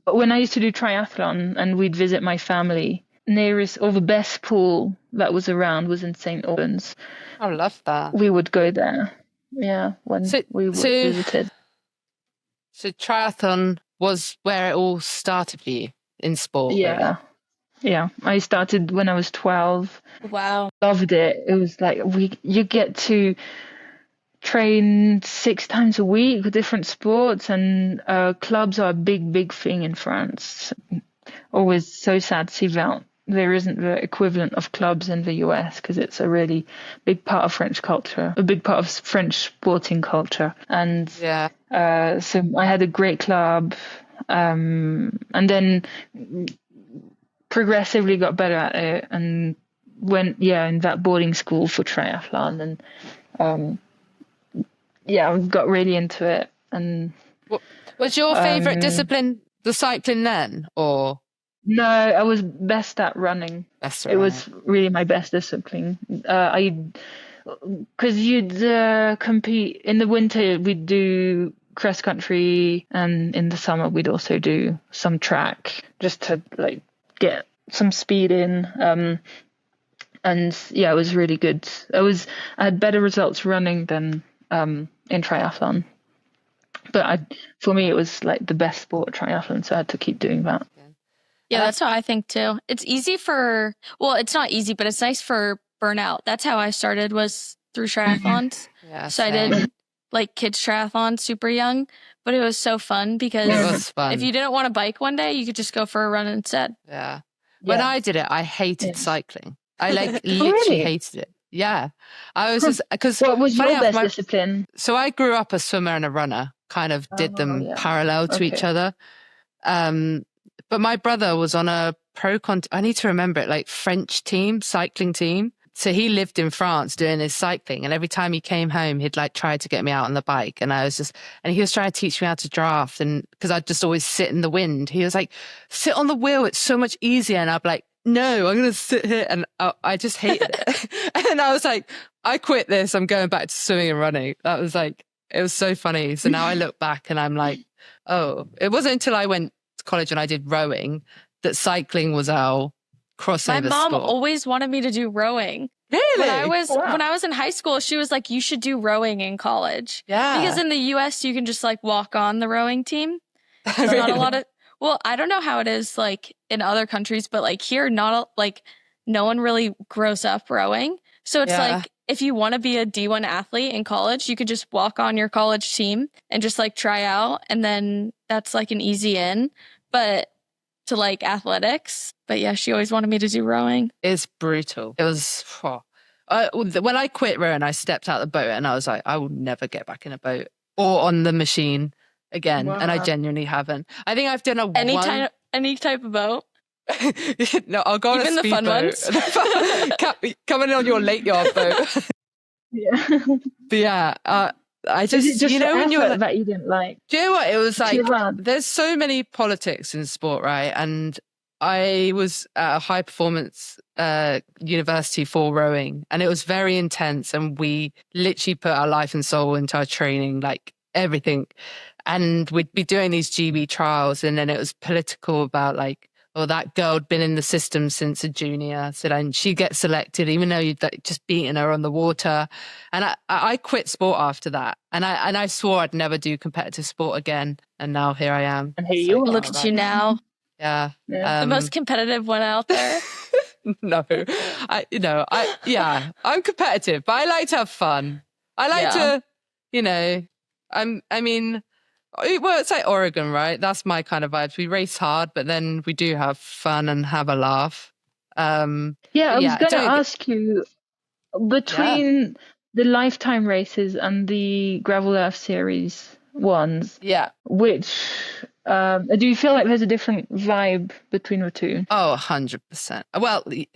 and we'd visit my family, nearest or the best pool that was around was in St. Albans. I love that. We would go there. Yeah, when we visited. So triathlon was where it all started for you in sport. Yeah. Really. Yeah. I started when I was 12. Wow. Loved it. It was like you get to train 6 times a week with different sports, and clubs are a big thing in France. Always so sad to see that there isn't the equivalent of clubs in the US, because it's a really big part of French culture, a big part of French sporting culture. And so I had a great club, and then progressively got better at it, and went in that boarding school for triathlon, and got really into it. And was your favorite discipline the cycling then, or? No, I was best at running. It was really my best discipline. Because you'd compete in the winter. We'd do cross country, and in the summer we'd also do some track just to like get some speed in. And it was really good. I had better results running than in triathlon. But for me, it was like the best sport, triathlon, so I had to keep doing that. Yeah, that's how I think too. It's easy it's not easy, but it's nice for burnout. That's how I started, was through triathlons. Yeah, so I did like kids triathlon super young, but it was so fun because if you didn't want to bike one day, you could just go for a run instead. Yeah. When I did it, I hated cycling. I literally hated it. Yeah. I was just, because what was your best discipline? So I grew up a swimmer and a runner, kind of did them parallel to each other. But my brother was on a I need to remember it, like French cycling team. So he lived in France doing his cycling, and every time he came home, he'd like try to get me out on the bike. And and he was trying to teach me how to draft. And because I'd just always sit in the wind, he was like, sit on the wheel. It's so much easier. And I'd be like, no, I'm going to sit here. And I just hated it. And I was like, I quit this. I'm going back to swimming and running. That was like, it was so funny. So now I look back and I'm like, oh, it wasn't until I went to college and I did rowing that cycling was our crossover My mom sport. always wanted me to do rowing. Really? When I was in high school, she was like, you should do rowing in college. Yeah. Because in the US, you can just like walk on the rowing team. There's Really? not a lot of, well, I don't know how it is like in other countries, but like here, no one really grows up rowing. So it's like, if you want to be a D1 athlete in college, you could just walk on your college team and just like try out. And then that's like an easy in. But to like athletics. But yeah, she always wanted me to do rowing. It's brutal. It was, When I quit rowing, I stepped out of the boat and I was like, I will never get back in a boat or on the machine again. Wow. And I genuinely haven't. I think I've done any type of boat. No, I'll go on even a speedboat. The fun ones. Coming in on your lake yard boat. Yeah. But yeah, I just you know when you're that you didn't like. Do you know what it was like? There's so many politics in sport, right? And I was at a high performance university for rowing, and it was very intense. And we literally put our life and soul into our training, like everything. And we'd be doing these GB trials, and then it was political about like, oh, that girl had been in the system since a junior, so then she gets selected, even though you'd just beaten her on the water. And I quit sport after that, and I swore I'd never do competitive sport again. And now here I am. And here you are. Look at you now. Yeah. The most competitive one out there. No, I'm competitive, but I like to have fun. I like to, it's like Oregon, right? That's my kind of vibes. We race hard, but then we do have fun and have a laugh. I was going to ask you, between the Lifetime races and the Gravel Earth Series ones, which do you feel like there's a different vibe between the two? Oh, 100%. Well, do you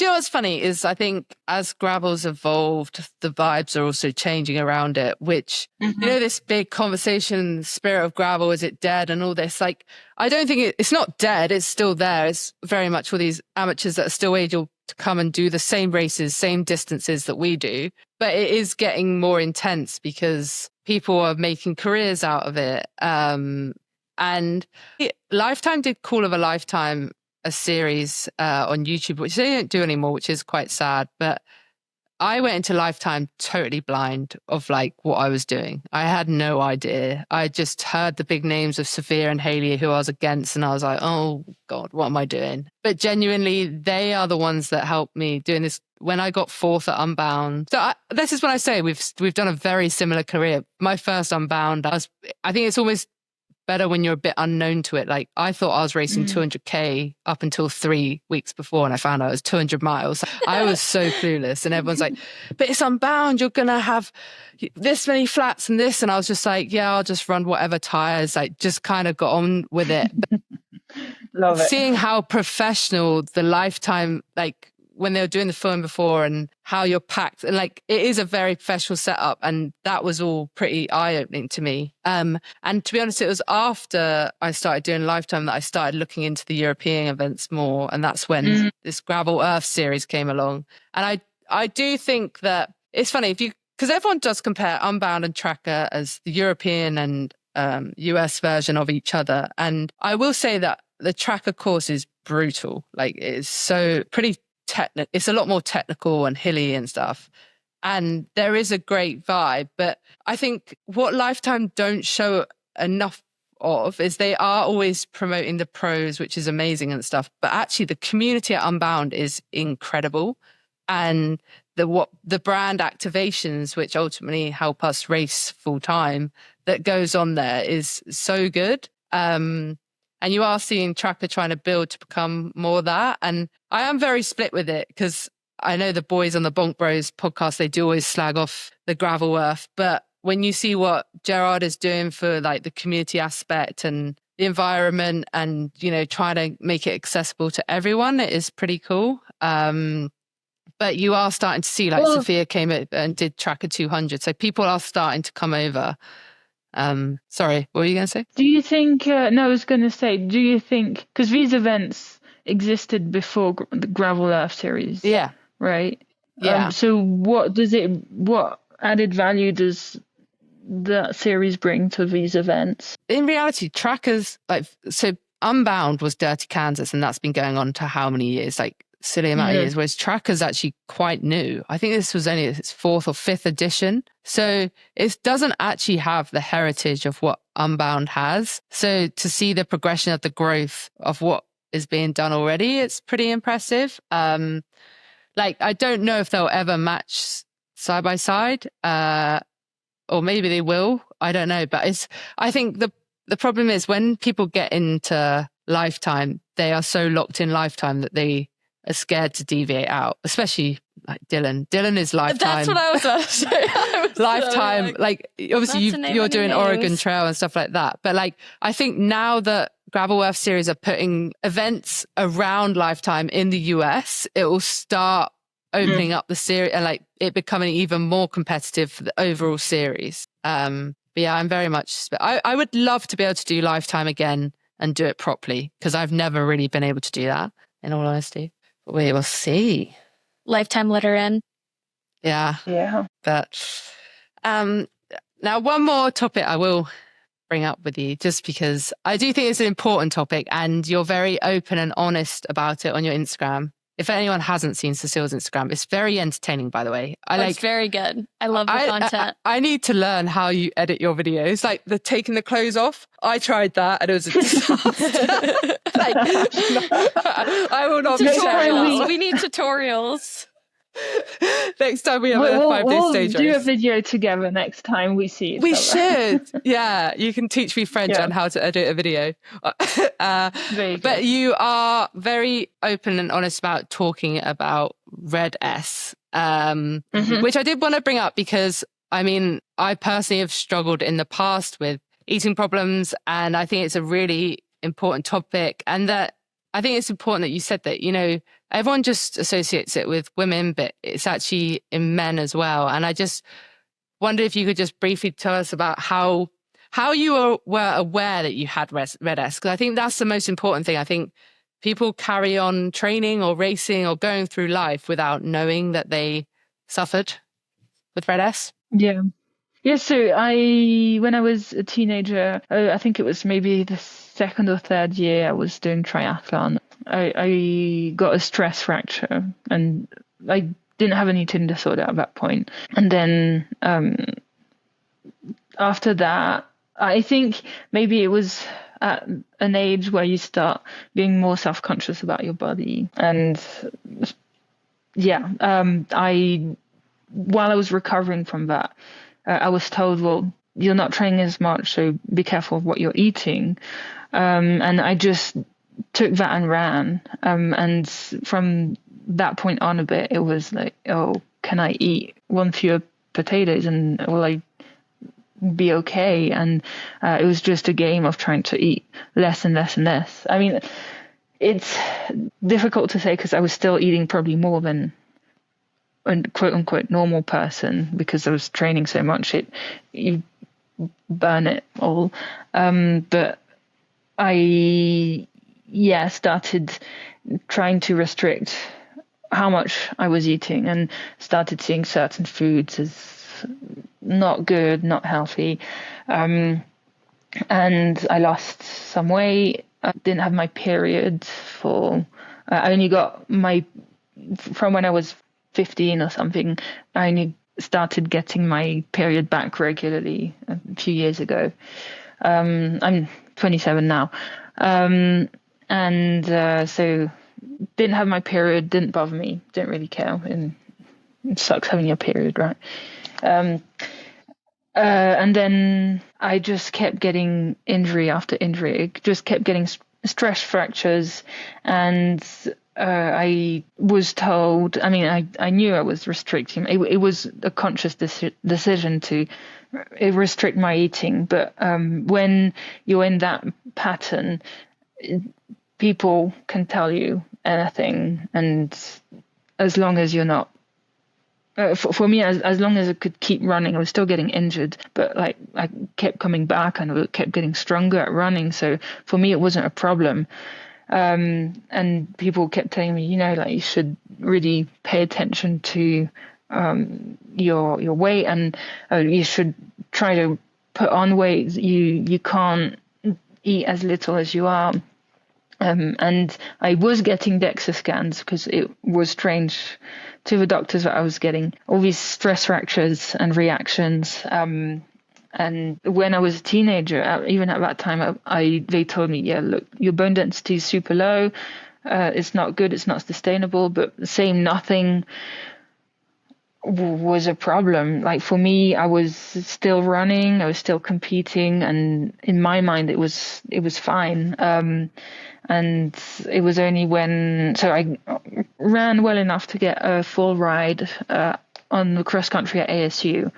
know what's funny is I think as gravel's evolved, the vibes are also changing around it, which, this big conversation, spirit of gravel, is it dead and all this? Like, I don't think it's not dead. It's still there. It's very much all these amateurs that are still able to come and do the same races, same distances that we do. But it is getting more intense because people are making careers out of it. And Lifetime did Call of a Lifetime, a series on YouTube, which they don't do anymore, which is quite sad. But I went into Lifetime totally blind of like what I was doing. I had no idea. I just heard the big names of Sophia and Haley who I was against, and I was like, oh God, what am I doing? But genuinely, they are the ones that helped me doing this. When I got fourth at Unbound, so this is when I say we've done a very similar career. My first Unbound, I think it's almost better when you're a bit unknown to it. Like I thought I was racing 200k up until 3 weeks before, and I found out it was 200 miles. I was so clueless, and everyone's like, but it's Unbound, you're gonna have this many flats and this, and I was just like, yeah, I'll just run whatever tires. Like just kind of got on with it. Love it. Seeing how professional the Lifetime, like when they were doing the film before, and how you're packed, and like it is a very professional setup, and that was all pretty eye-opening to me. And to be honest, it was after I started doing Lifetime that I started looking into the European events more, and that's when this Gravel Earth series came along. And I do think that it's funny because everyone does compare Unbound and Tracker as the European and US version of each other, and I will say that the Tracker course is brutal. Like it is so pretty technical. It's a lot more technical and hilly and stuff, and there is a great vibe. But I think what Lifetime don't show enough of is they are always promoting the pros, which is amazing and stuff, but actually the community at Unbound is incredible, and the brand activations, which ultimately help us race full time, that goes on there is so good. And you are seeing Tracker trying to build to become more that. And I am very split with it because I know the boys on the Bonk Bros podcast, they do always slag off the Gravel Earth. But when you see what Gerard is doing for like the community aspect and the environment and, trying to make it accessible to everyone, it is pretty cool. But you are starting to see like Sophia came and did Tracker 200. So people are starting to come over. Sorry, what were you going to say? Do you think, I was going to say, do you think, because these events existed before the Gravel Earth series. Yeah. Right? Yeah. So what added value does that series bring to these events? In reality, Trackers, Unbound was Dirty Kansas, and that's been going on to how many years? Like, silly amount of years, whereas Tracker's actually quite new. I think this was only its 4th or 5th edition. So it doesn't actually have the heritage of what Unbound has. So to see the progression of the growth of what is being done already, it's pretty impressive. I don't know if they'll ever match side by side, or maybe they will. I don't know. But I think the problem is when people get into Lifetime, they are so locked in Lifetime that they are scared to deviate out, especially like Dylan. Dylan is Lifetime. That's what I was about to say. Lifetime. So like obviously you're doing Oregon names. Trail and stuff like that. But like, I think now that Gravelworth series are putting events around Lifetime in the US, it will start opening up the series and like it becoming even more competitive for the overall series. But yeah, I'm very much, I would love to be able to do Lifetime again and do it properly, because I've never really been able to do that, in all honesty. But we will see. Lifetime letter in. Yeah. Yeah. But now one more topic I will bring up with you, just because I do think it's an important topic and you're very open and honest about it on your Instagram. If anyone hasn't seen Cecile's Instagram, it's very entertaining, by the way. It's very good. I love the content. I need to learn how you edit your videos, like the taking the clothes off. I tried that and it was a disaster. Like, I will not be sharing that. We need tutorials. Next time we have a 5-day stage race. We'll do a video together next time we see each other. We should. Yeah, you can teach me French on how to edit a video. But you are very open and honest about talking about Red S, which I did want to bring up because, I mean, I personally have struggled in the past with eating problems, and I think it's a really important topic. And that I think it's important that you said that, you know, everyone just associates it with women, but it's actually in men as well. And I just wonder if you could just briefly tell us about how you were aware that you had Red S, because I think that's the most important thing. I think people carry on training or racing or going through life without knowing that they suffered with Red S. Yeah. Yeah, so when I was a teenager, I think it was maybe the second or third year I was doing triathlon. I got a stress fracture and I didn't have an eating disorder at that point. And then after that, I think maybe it was at an age where you start being more self-conscious about your body. And while I was recovering from that, I was told, well, you're not training as much, so be careful of what you're eating. And I just took that and ran. And from that point on a bit, it was like, oh, can I eat one fewer potatoes and will I be okay? And it was just a game of trying to eat less and less and less. I mean, it's difficult to say because I was still eating probably more than a quote unquote normal person because I was training so much. You burn it all. But I started trying to restrict how much I was eating and started seeing certain foods as not good, not healthy. And I lost some weight. I didn't have my period I only got from when I was 15 or something, I only started getting my period back regularly a few years ago. I'm 27 now. So didn't have my period, didn't bother me, didn't really care. And it sucks having your period, right? And then I just kept getting injury after injury. I just kept getting stress fractures, and I was told, I mean, I knew I was restricting. It was a conscious decision to restrict my eating. But when you're in that pattern, people can tell you anything. And as long as you're not, for me, as long as I could keep running, I was still getting injured, but like I kept coming back and I kept getting stronger at running. So for me, it wasn't a problem. And people kept telling me, like you should really pay attention to your weight, and you should try to put on weight. You can't eat as little as you are. And I was getting DEXA scans because it was strange to the doctors that I was getting all these stress fractures and reactions. And when I was a teenager, even at that time, they told me, yeah, look, your bone density is super low. It's not good. It's not sustainable. But saying nothing was a problem. Like for me, I was still running. I was still competing. And in my mind, it was fine. And it was only so I ran well enough to get a full ride on the cross country at ASU,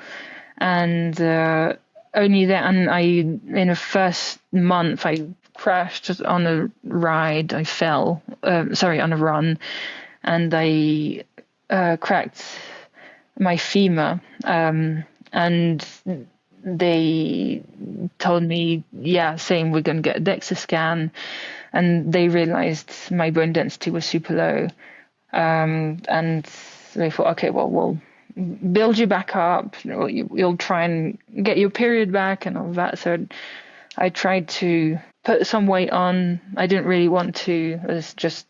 and only then, in the first month, I crashed on a ride. I fell, on a run, and I cracked my femur, and they told me, saying we're going to get a DEXA scan, and they realized my bone density was super low, and they thought, okay, well, we'll build you back up, you'll try and get your period back and all that. So I tried to put some weight on. I didn't really want to. It was just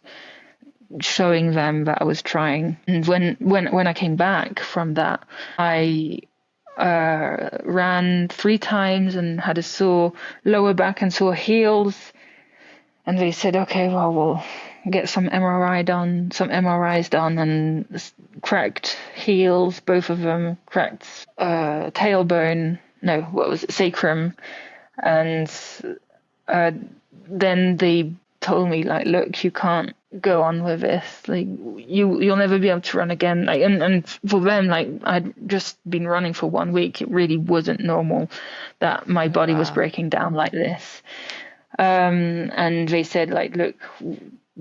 showing them that I was trying. And when I came back from that, I ran 3 times and had a sore lower back and sore heels. And they said, okay, well, we'll get some MRIs done, and cracked heels, both of them, cracked tailbone, sacrum. And then they told me, like, look, you can't go on with this. Like, you'll never be able to run again. Like, and for them, like, I'd just been running for 1 week. It really wasn't normal that my body was breaking down like this. And they said, like, look,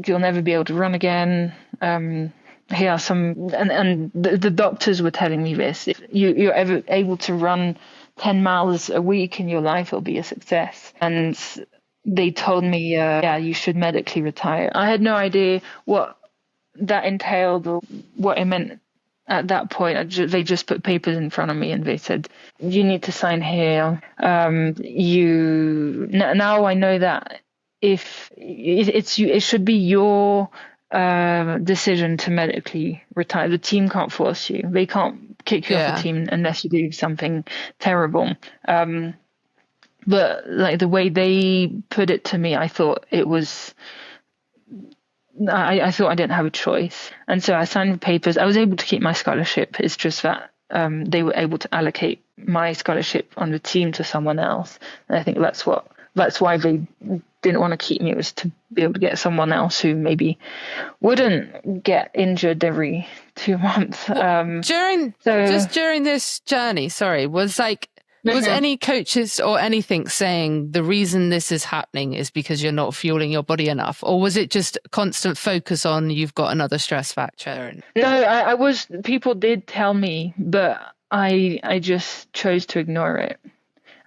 you'll never be able to run again. Here are some, and the doctors were telling me this. If you're ever able to run 10 miles a week in your life, it'll be a success. And they told me, you should medically retire. I had no idea what that entailed or what it meant at that point. They just put papers in front of me and they said, you need to sign here. Now I know that if it should be your decision to medically retire. The team can't force you. They can't kick you off the team unless you do something terrible. But like the way they put it to me, I thought it was. I thought I didn't have a choice, and so I signed the papers. I was able to keep my scholarship. It's just that they were able to allocate my scholarship on the team to someone else, and I think that's why they didn't want to keep me. It was to be able to get someone else who maybe wouldn't get injured every 2 months. During this journey, was any coaches or anything saying the reason this is happening is because you're not fueling your body enough? Or was it just constant focus on you've got another stress factor? No, people did tell me, but I just chose to ignore it.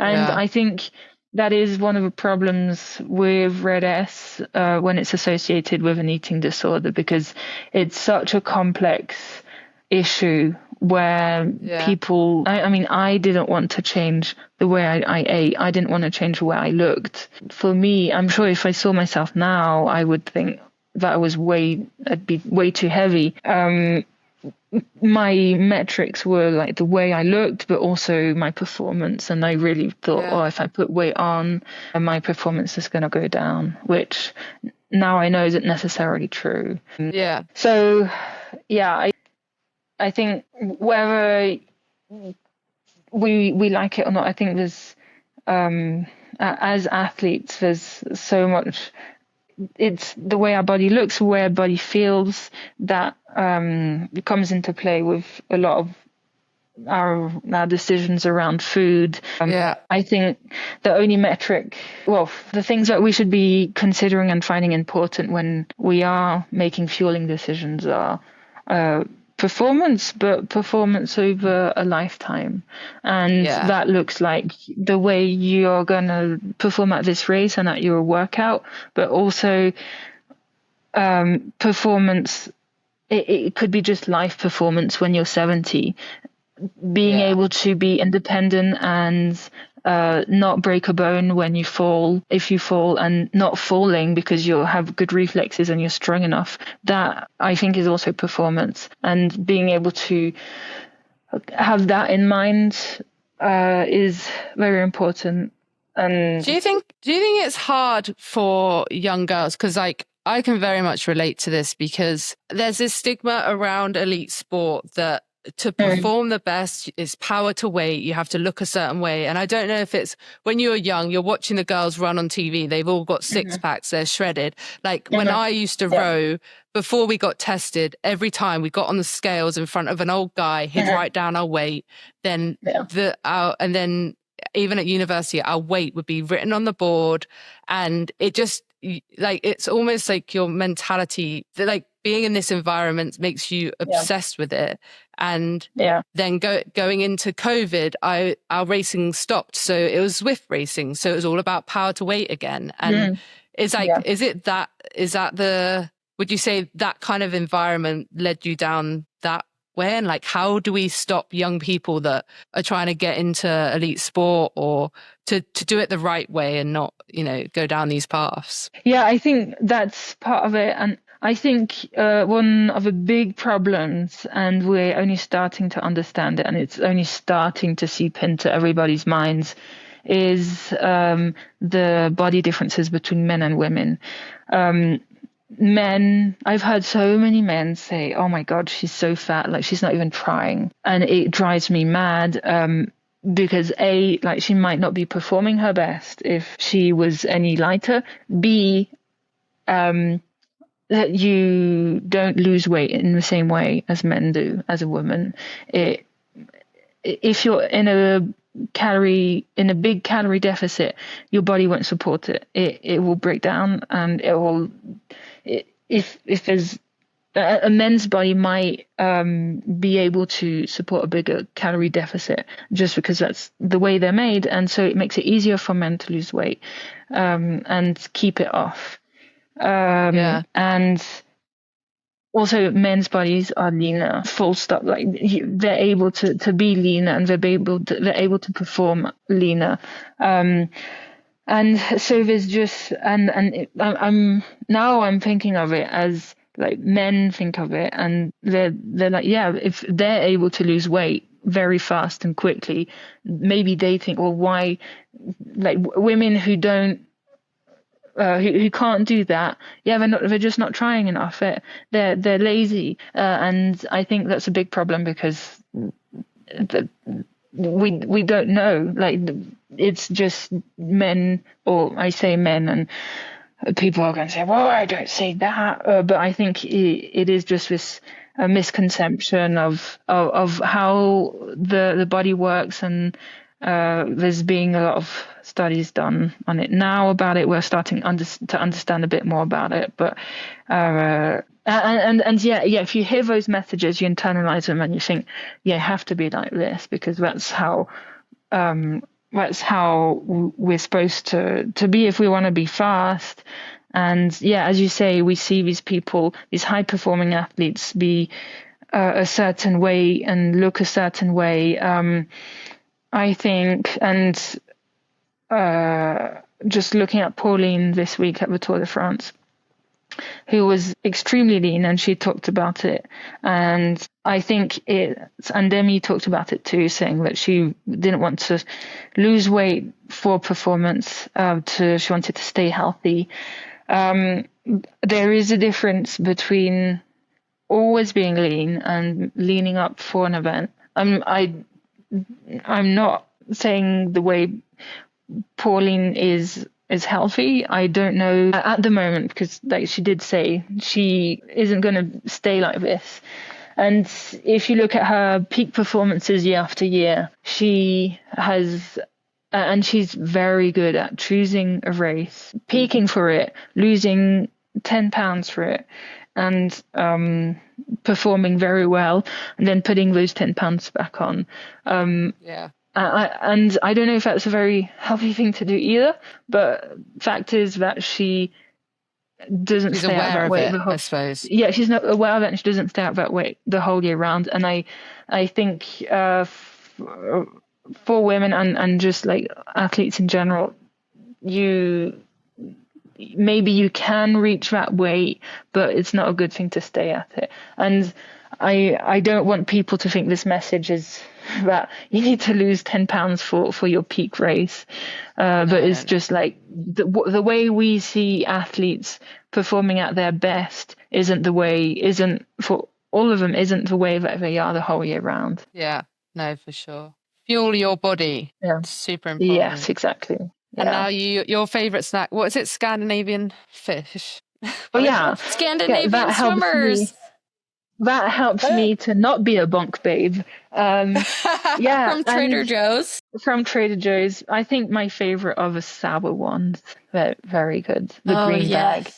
And I think that is one of the problems with Red S when it's associated with an eating disorder, because it's such a complex issue where people, I didn't want to change the way I ate. I didn't want to change the way I looked. For me, I'm sure if I saw myself now, I would think that I'd be way too heavy. My metrics were like the way I looked, but also my performance. And I really thought, if I put weight on, my performance is going to go down, which now I know isn't necessarily true. Yeah. So, I think whether we like it or not, I think there's, as athletes, there's so much, it's the way our body looks, the way our body feels, that comes into play with a lot of our decisions around food. I think the only metric, the things that we should be considering and finding important when we are making fueling decisions are performance, but performance over a lifetime. And that looks like the way you're going to perform at this race and at your workout, but also performance. It could be just life performance when you're 70, being able to be independent and not break a bone when you fall, if you fall, and not falling because you have good reflexes and you're strong enough. That, I think, is also performance. And being able to have that in mind is very important. And do you think it's hard for young girls? Because I can very much relate to this, because there's this stigma around elite sport that to perform the best, it's power to weight. You have to look a certain way. And I don't know if it's when you were young, you're watching the girls run on TV. They've all got six packs. They're shredded. Like when I used to row, before we got tested, every time we got on the scales in front of an old guy, he'd write down our weight. Then and then even at university, our weight would be written on the board. And it just, like, it's almost like your mentality, like being in this environment makes you obsessed with it. And then going into COVID, our racing stopped. So it was Zwift racing. So it was all about power to weight again. And it's like, would you say that kind of environment led you down that way? And like, how do we stop young people that are trying to get into elite sport or to do it the right way and not, go down these paths? Yeah, I think that's part of it. And I think one of the big problems, and we're only starting to understand it, and it's only starting to seep into everybody's minds, is the body differences between men and women. Men, I've heard so many men say, "Oh my God, she's so fat, like she's not even trying," and it drives me mad. Because A, like she might not be performing her best if she was any lighter. B, that you don't lose weight in the same way as men do as a woman. If you're in a big calorie deficit, your body won't support it. It will break down, and if there's a men's body might be able to support a bigger calorie deficit just because that's the way they're made, and so it makes it easier for men to lose weight and keep it off. And also men's bodies are leaner, full stop. Like they're able to be leaner, and they're able to perform leaner. And so there's just I'm thinking of it as like men think of it, and they're like, yeah, if they're able to lose weight very fast and quickly, maybe they think, well, why, like women who don't. Who can't do that? Yeah, they're just not trying enough. They're lazy, and I think that's a big problem because we don't know. Like it's just men, or I say men, and people are going to say, "Well, I don't say that," but I think it is just this misconception of how the body works, and there's being a lot of studies done on it now about it. We're starting to understand a bit more about it, but if you hear those messages, you internalize them, and you think, yeah, I have to be like this because that's how we're supposed to be if we want to be fast. And yeah, as you say, we see these people, these high performing athletes, be a certain way and look a certain way. I think, and just looking at Pauline this week at the Tour de France, who was extremely lean, and she talked about it. And I think and Demi talked about it too, saying that she didn't want to lose weight for performance. She wanted to stay healthy. There is a difference between always being lean and leaning up for an event. I'm not saying the way Pauline is healthy. I don't know at the moment, because like she did say, she isn't going to stay like this. And if you look at her peak performances year after year, she has, and she's very good at choosing a race, peaking for it, losing 10 pounds for it, and performing very well, and then putting those 10 pounds back on. And I don't know if that's a very healthy thing to do either, but fact is that she doesn't stay out that weight. I suppose. Yeah, she's not aware of it, and she doesn't stay out that weight the whole year round. And I think for women and just like athletes in general, maybe you can reach that weight, but it's not a good thing to stay at it. And I don't want people to think this message is that you need to lose 10 pounds for your peak race. But it's just like the way we see athletes performing at their best isn't for all of them isn't the way that they are the whole year round. Yeah, no, for sure. Fuel your body. Yeah. Super important. Yes, exactly. Yeah. And now your favorite snack. What is it? Scandinavian fish. Oh yeah, Scandinavian swimmers. That helps me to not be a bonk babe. Yeah, from Trader Joe's. From Trader Joe's. I think my favorite are the sour ones. They're very good. The green bag.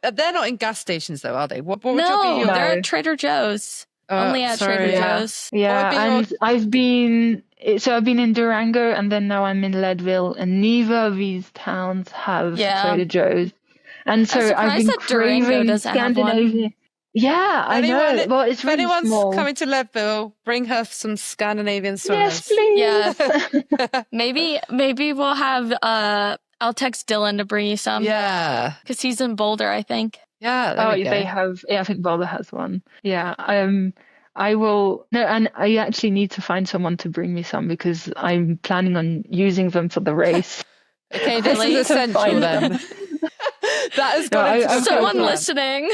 They're not in gas stations though, are they? What would no, they're at Trader Joe's. Only at Trader Joe's. Yeah, and I've been in Durango, and then now I'm in Leadville, and neither of these towns have Trader Joe's. And so I've been craving Scandinavian. Yeah, I know. Well, it's really anyone's small. coming to Leadville, bring her some Scandinavian swimmers. Yes, please. Yeah. maybe we'll have. I'll text Dylan to bring you some. Yeah, because he's in Boulder, I think. Yeah. They have. Yeah, I think Boulder has one. Yeah. I will. No, and I actually need to find someone to bring me some because I'm planning on using them for the race. Okay, this is essential then. That has got into someone listening.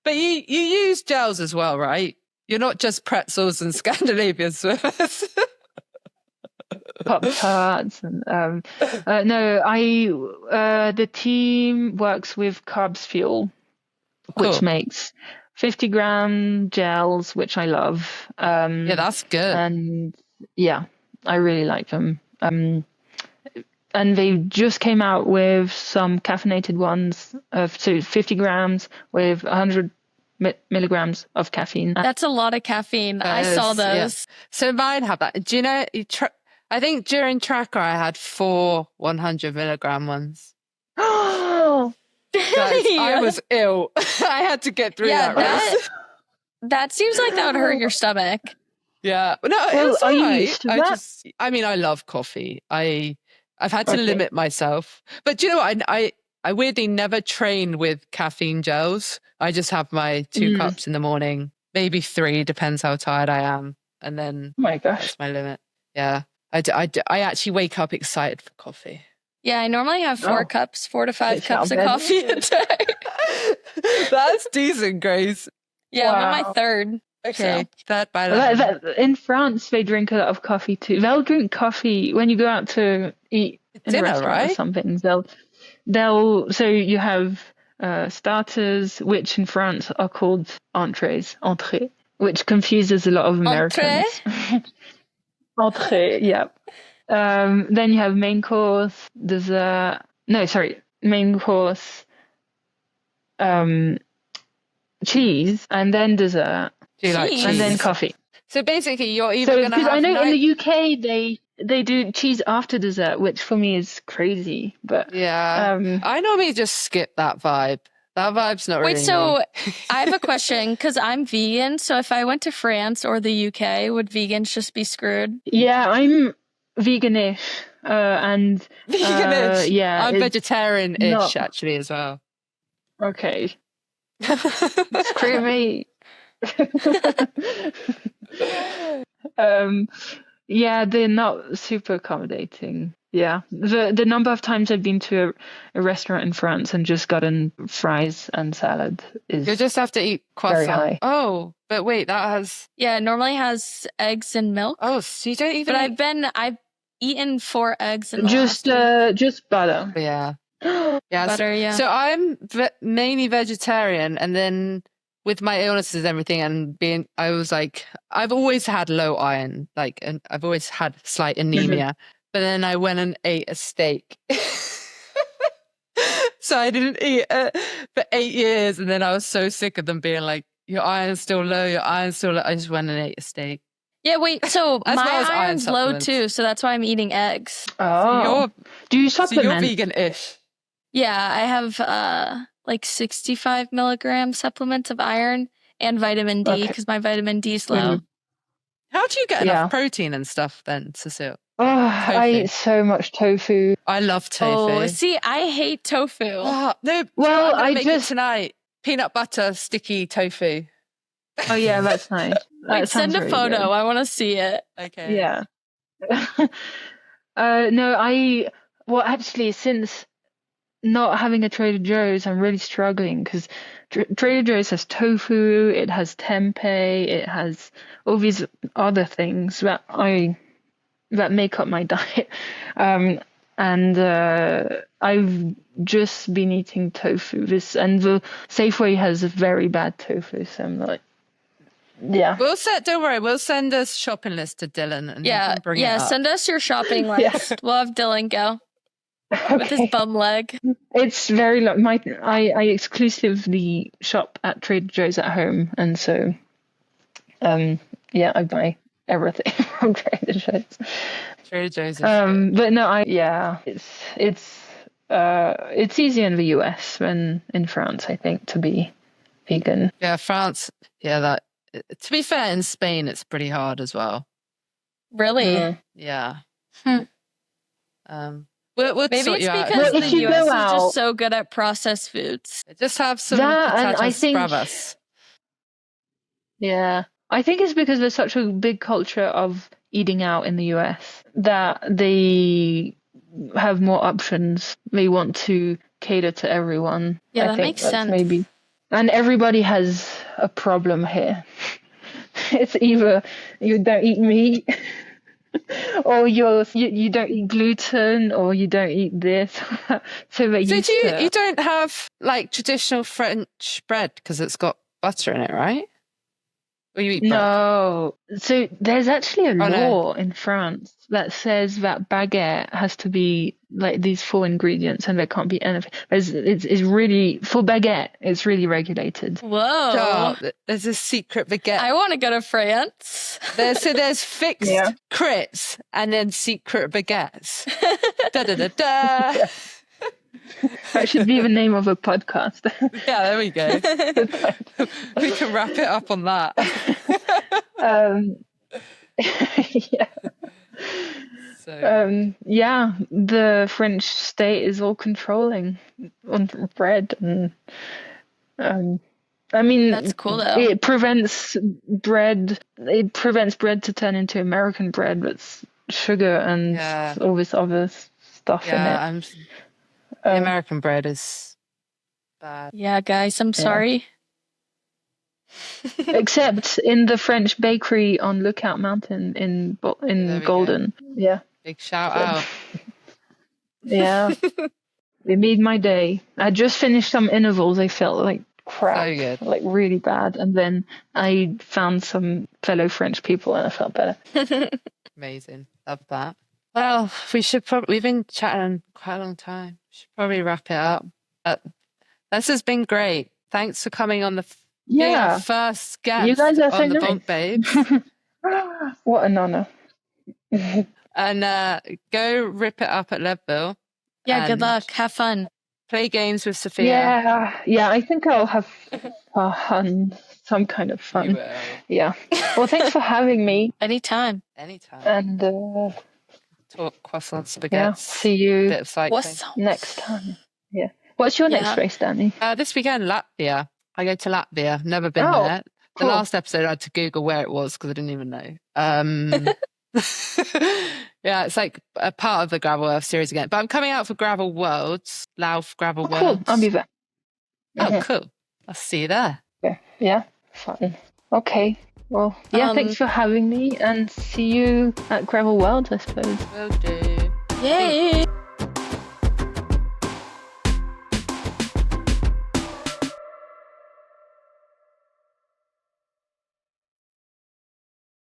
But you use gels as well, right? You're not just pretzels and Scandinavian swimmers. Pop-Tarts and no, the team works with Carbs Fuel, which makes 50-gram gels, which I love. Yeah, that's good. And yeah, I really like them. And they just came out with some caffeinated ones of 50 grams with 100 milligrams of caffeine. That's a lot of caffeine. I saw those. Yeah. So mine have that. Do you know, I think during Tracker I had 4 100 milligram ones. Oh, guys, I was ill. I had to get through that race. That seems like that would hurt your stomach. Yeah. No, it's all right. I love coffee. I've had to limit myself. But do you know what? I weirdly never train with caffeine gels. I just have my 2 cups in the morning, maybe 3, depends how tired I am. And then oh my gosh, that's my limit. Yeah. I actually wake up excited for coffee. Yeah, I normally have 4 cups, 4 to 5 cups of coffee a day. That's decent, Grace. Yeah, I'm on my 3rd. Okay, that by the in France, they drink a lot of coffee too. They'll drink coffee when you go out to eat in a restaurant or something. So you have starters, which in France are called entrée, which confuses a lot of Americans. Entrée, yeah. Then you have main course, dessert. No, sorry, main course, cheese, and then dessert. Do you like cheese? And then coffee. So basically, you're either going to have. I know in the UK they do cheese after dessert, which for me is crazy. But yeah, I normally just skip that vibe. That vibe's not really. Wait, so I have a question because I'm vegan. So if I went to France or the UK, would vegans just be screwed? Yeah, I'm veganish. And veganish. Yeah, I'm vegetarian-ish actually as well. Okay. Screw me. Yeah, they're not super accommodating. Yeah, the number of times I've been to a restaurant in France and just gotten fries and salad is you just have to eat croissant. Very high. Oh, but wait, that has it normally has eggs and milk. Oh, so you don't even. But I've eaten 4 eggs and just butter. Yeah. Butter. Yeah. So I'm mainly vegetarian, and then with my illnesses and everything, and I was like, I've always had low iron, and I've always had slight anemia. But then I went and ate a steak. So I didn't eat for 8 years. And then I was so sick of them being like, your iron's still low, your iron's still low. I just went and ate a steak. Yeah, wait, so my iron's low too, so that's why I'm eating eggs. Oh. So do you supplement? So you're vegan-ish? Yeah, I have 65 milligram supplements of iron and vitamin D because my vitamin D is low. How do you get enough protein and stuff then, Cecile? Oh, I eat so much tofu. I love tofu. Oh, see, I hate tofu. Oh, no, well, I make it tonight. Peanut butter sticky tofu. Oh yeah, that's nice. Wait, send a photo. Good. I want to see it. Okay. Yeah. No, actually, since not having a Trader Joe's, I'm really struggling because Trader Joe's has tofu, it has tempeh, it has all these other things that make up my diet. And I've just been eating tofu. And the Safeway has a very bad tofu, so I'm like, yeah. Don't worry, we'll send a shopping list to Dylan and he can bring it up. Send us your shopping list. We'll have Dylan go. Okay. With his bum leg. It's very long. I exclusively shop at Trader Joe's at home, and so I buy everything from Trader Joe's. Trader Joe's is good. But no, it's easier in the US than in France, I think, to be vegan. Yeah, France. Yeah, that. To be fair, in Spain, it's pretty hard as well. Really? Yeah. We'll Maybe it's because the US is just so good at processed foods. Just have some patatas bravas. Yeah. I think it's because there's such a big culture of eating out in the US that they have more options. They want to cater to everyone. Yeah, that makes sense. Maybe. And everybody has a problem here. It's either you don't eat meat, or you don't eat gluten, or you don't eat this. So you don't have like traditional French bread because it's got butter in it, right? Or you eat bread? No. So there's actually a law in France that says that baguette has to be like these 4 ingredients and there can't be anything. It's really, for baguette, it's really regulated. Whoa. There's a secret baguette. I want to go to France. There's fixed crits and then secret baguettes. Da-da-da-da. Yeah. That should be the name of a podcast. Yeah, there we go. We can wrap it up on that. The French state is all controlling on bread, and that's cool though. It prevents bread to turn into American bread with sugar and all this other stuff in it. The American bread is bad. Yeah, guys, I'm sorry. Except in the French bakery on Lookout Mountain in Golden. Yeah. Big shout out. Yeah. It made my day. I just finished some intervals. I felt like crap. So good. Like really bad. And then I found some fellow French people and I felt better. Amazing. Love that. Well, we've been chatting quite a long time. We should probably wrap it up. This has been great. Thanks for coming on being our first guest you guys are on the nice. Bonk Babes. What an honor. And go rip it up at Leadville. Yeah, good luck. Have fun. Play games with Sophia. Yeah, I think I'll have fun. Some kind of fun. You will. Yeah. Well, thanks for having me. Anytime. And talk croissants, spaghetti. Yeah, see you bit of cycling. Next time. Yeah. What's your next race, Danni? This weekend, Latvia. I go to Latvia. Never been there. Cool. The last episode, I had to Google where it was because I didn't even know. Yeah, it's like a part of the Gravel World series again. But I'm coming out for Gravel Worlds, Lauf Gravel Worlds. Cool. I'll be there. Oh, cool. I'll see you there. Yeah, fun. Okay. Well, thanks for having me and see you at Gravel World, I suppose. Will do. Yay!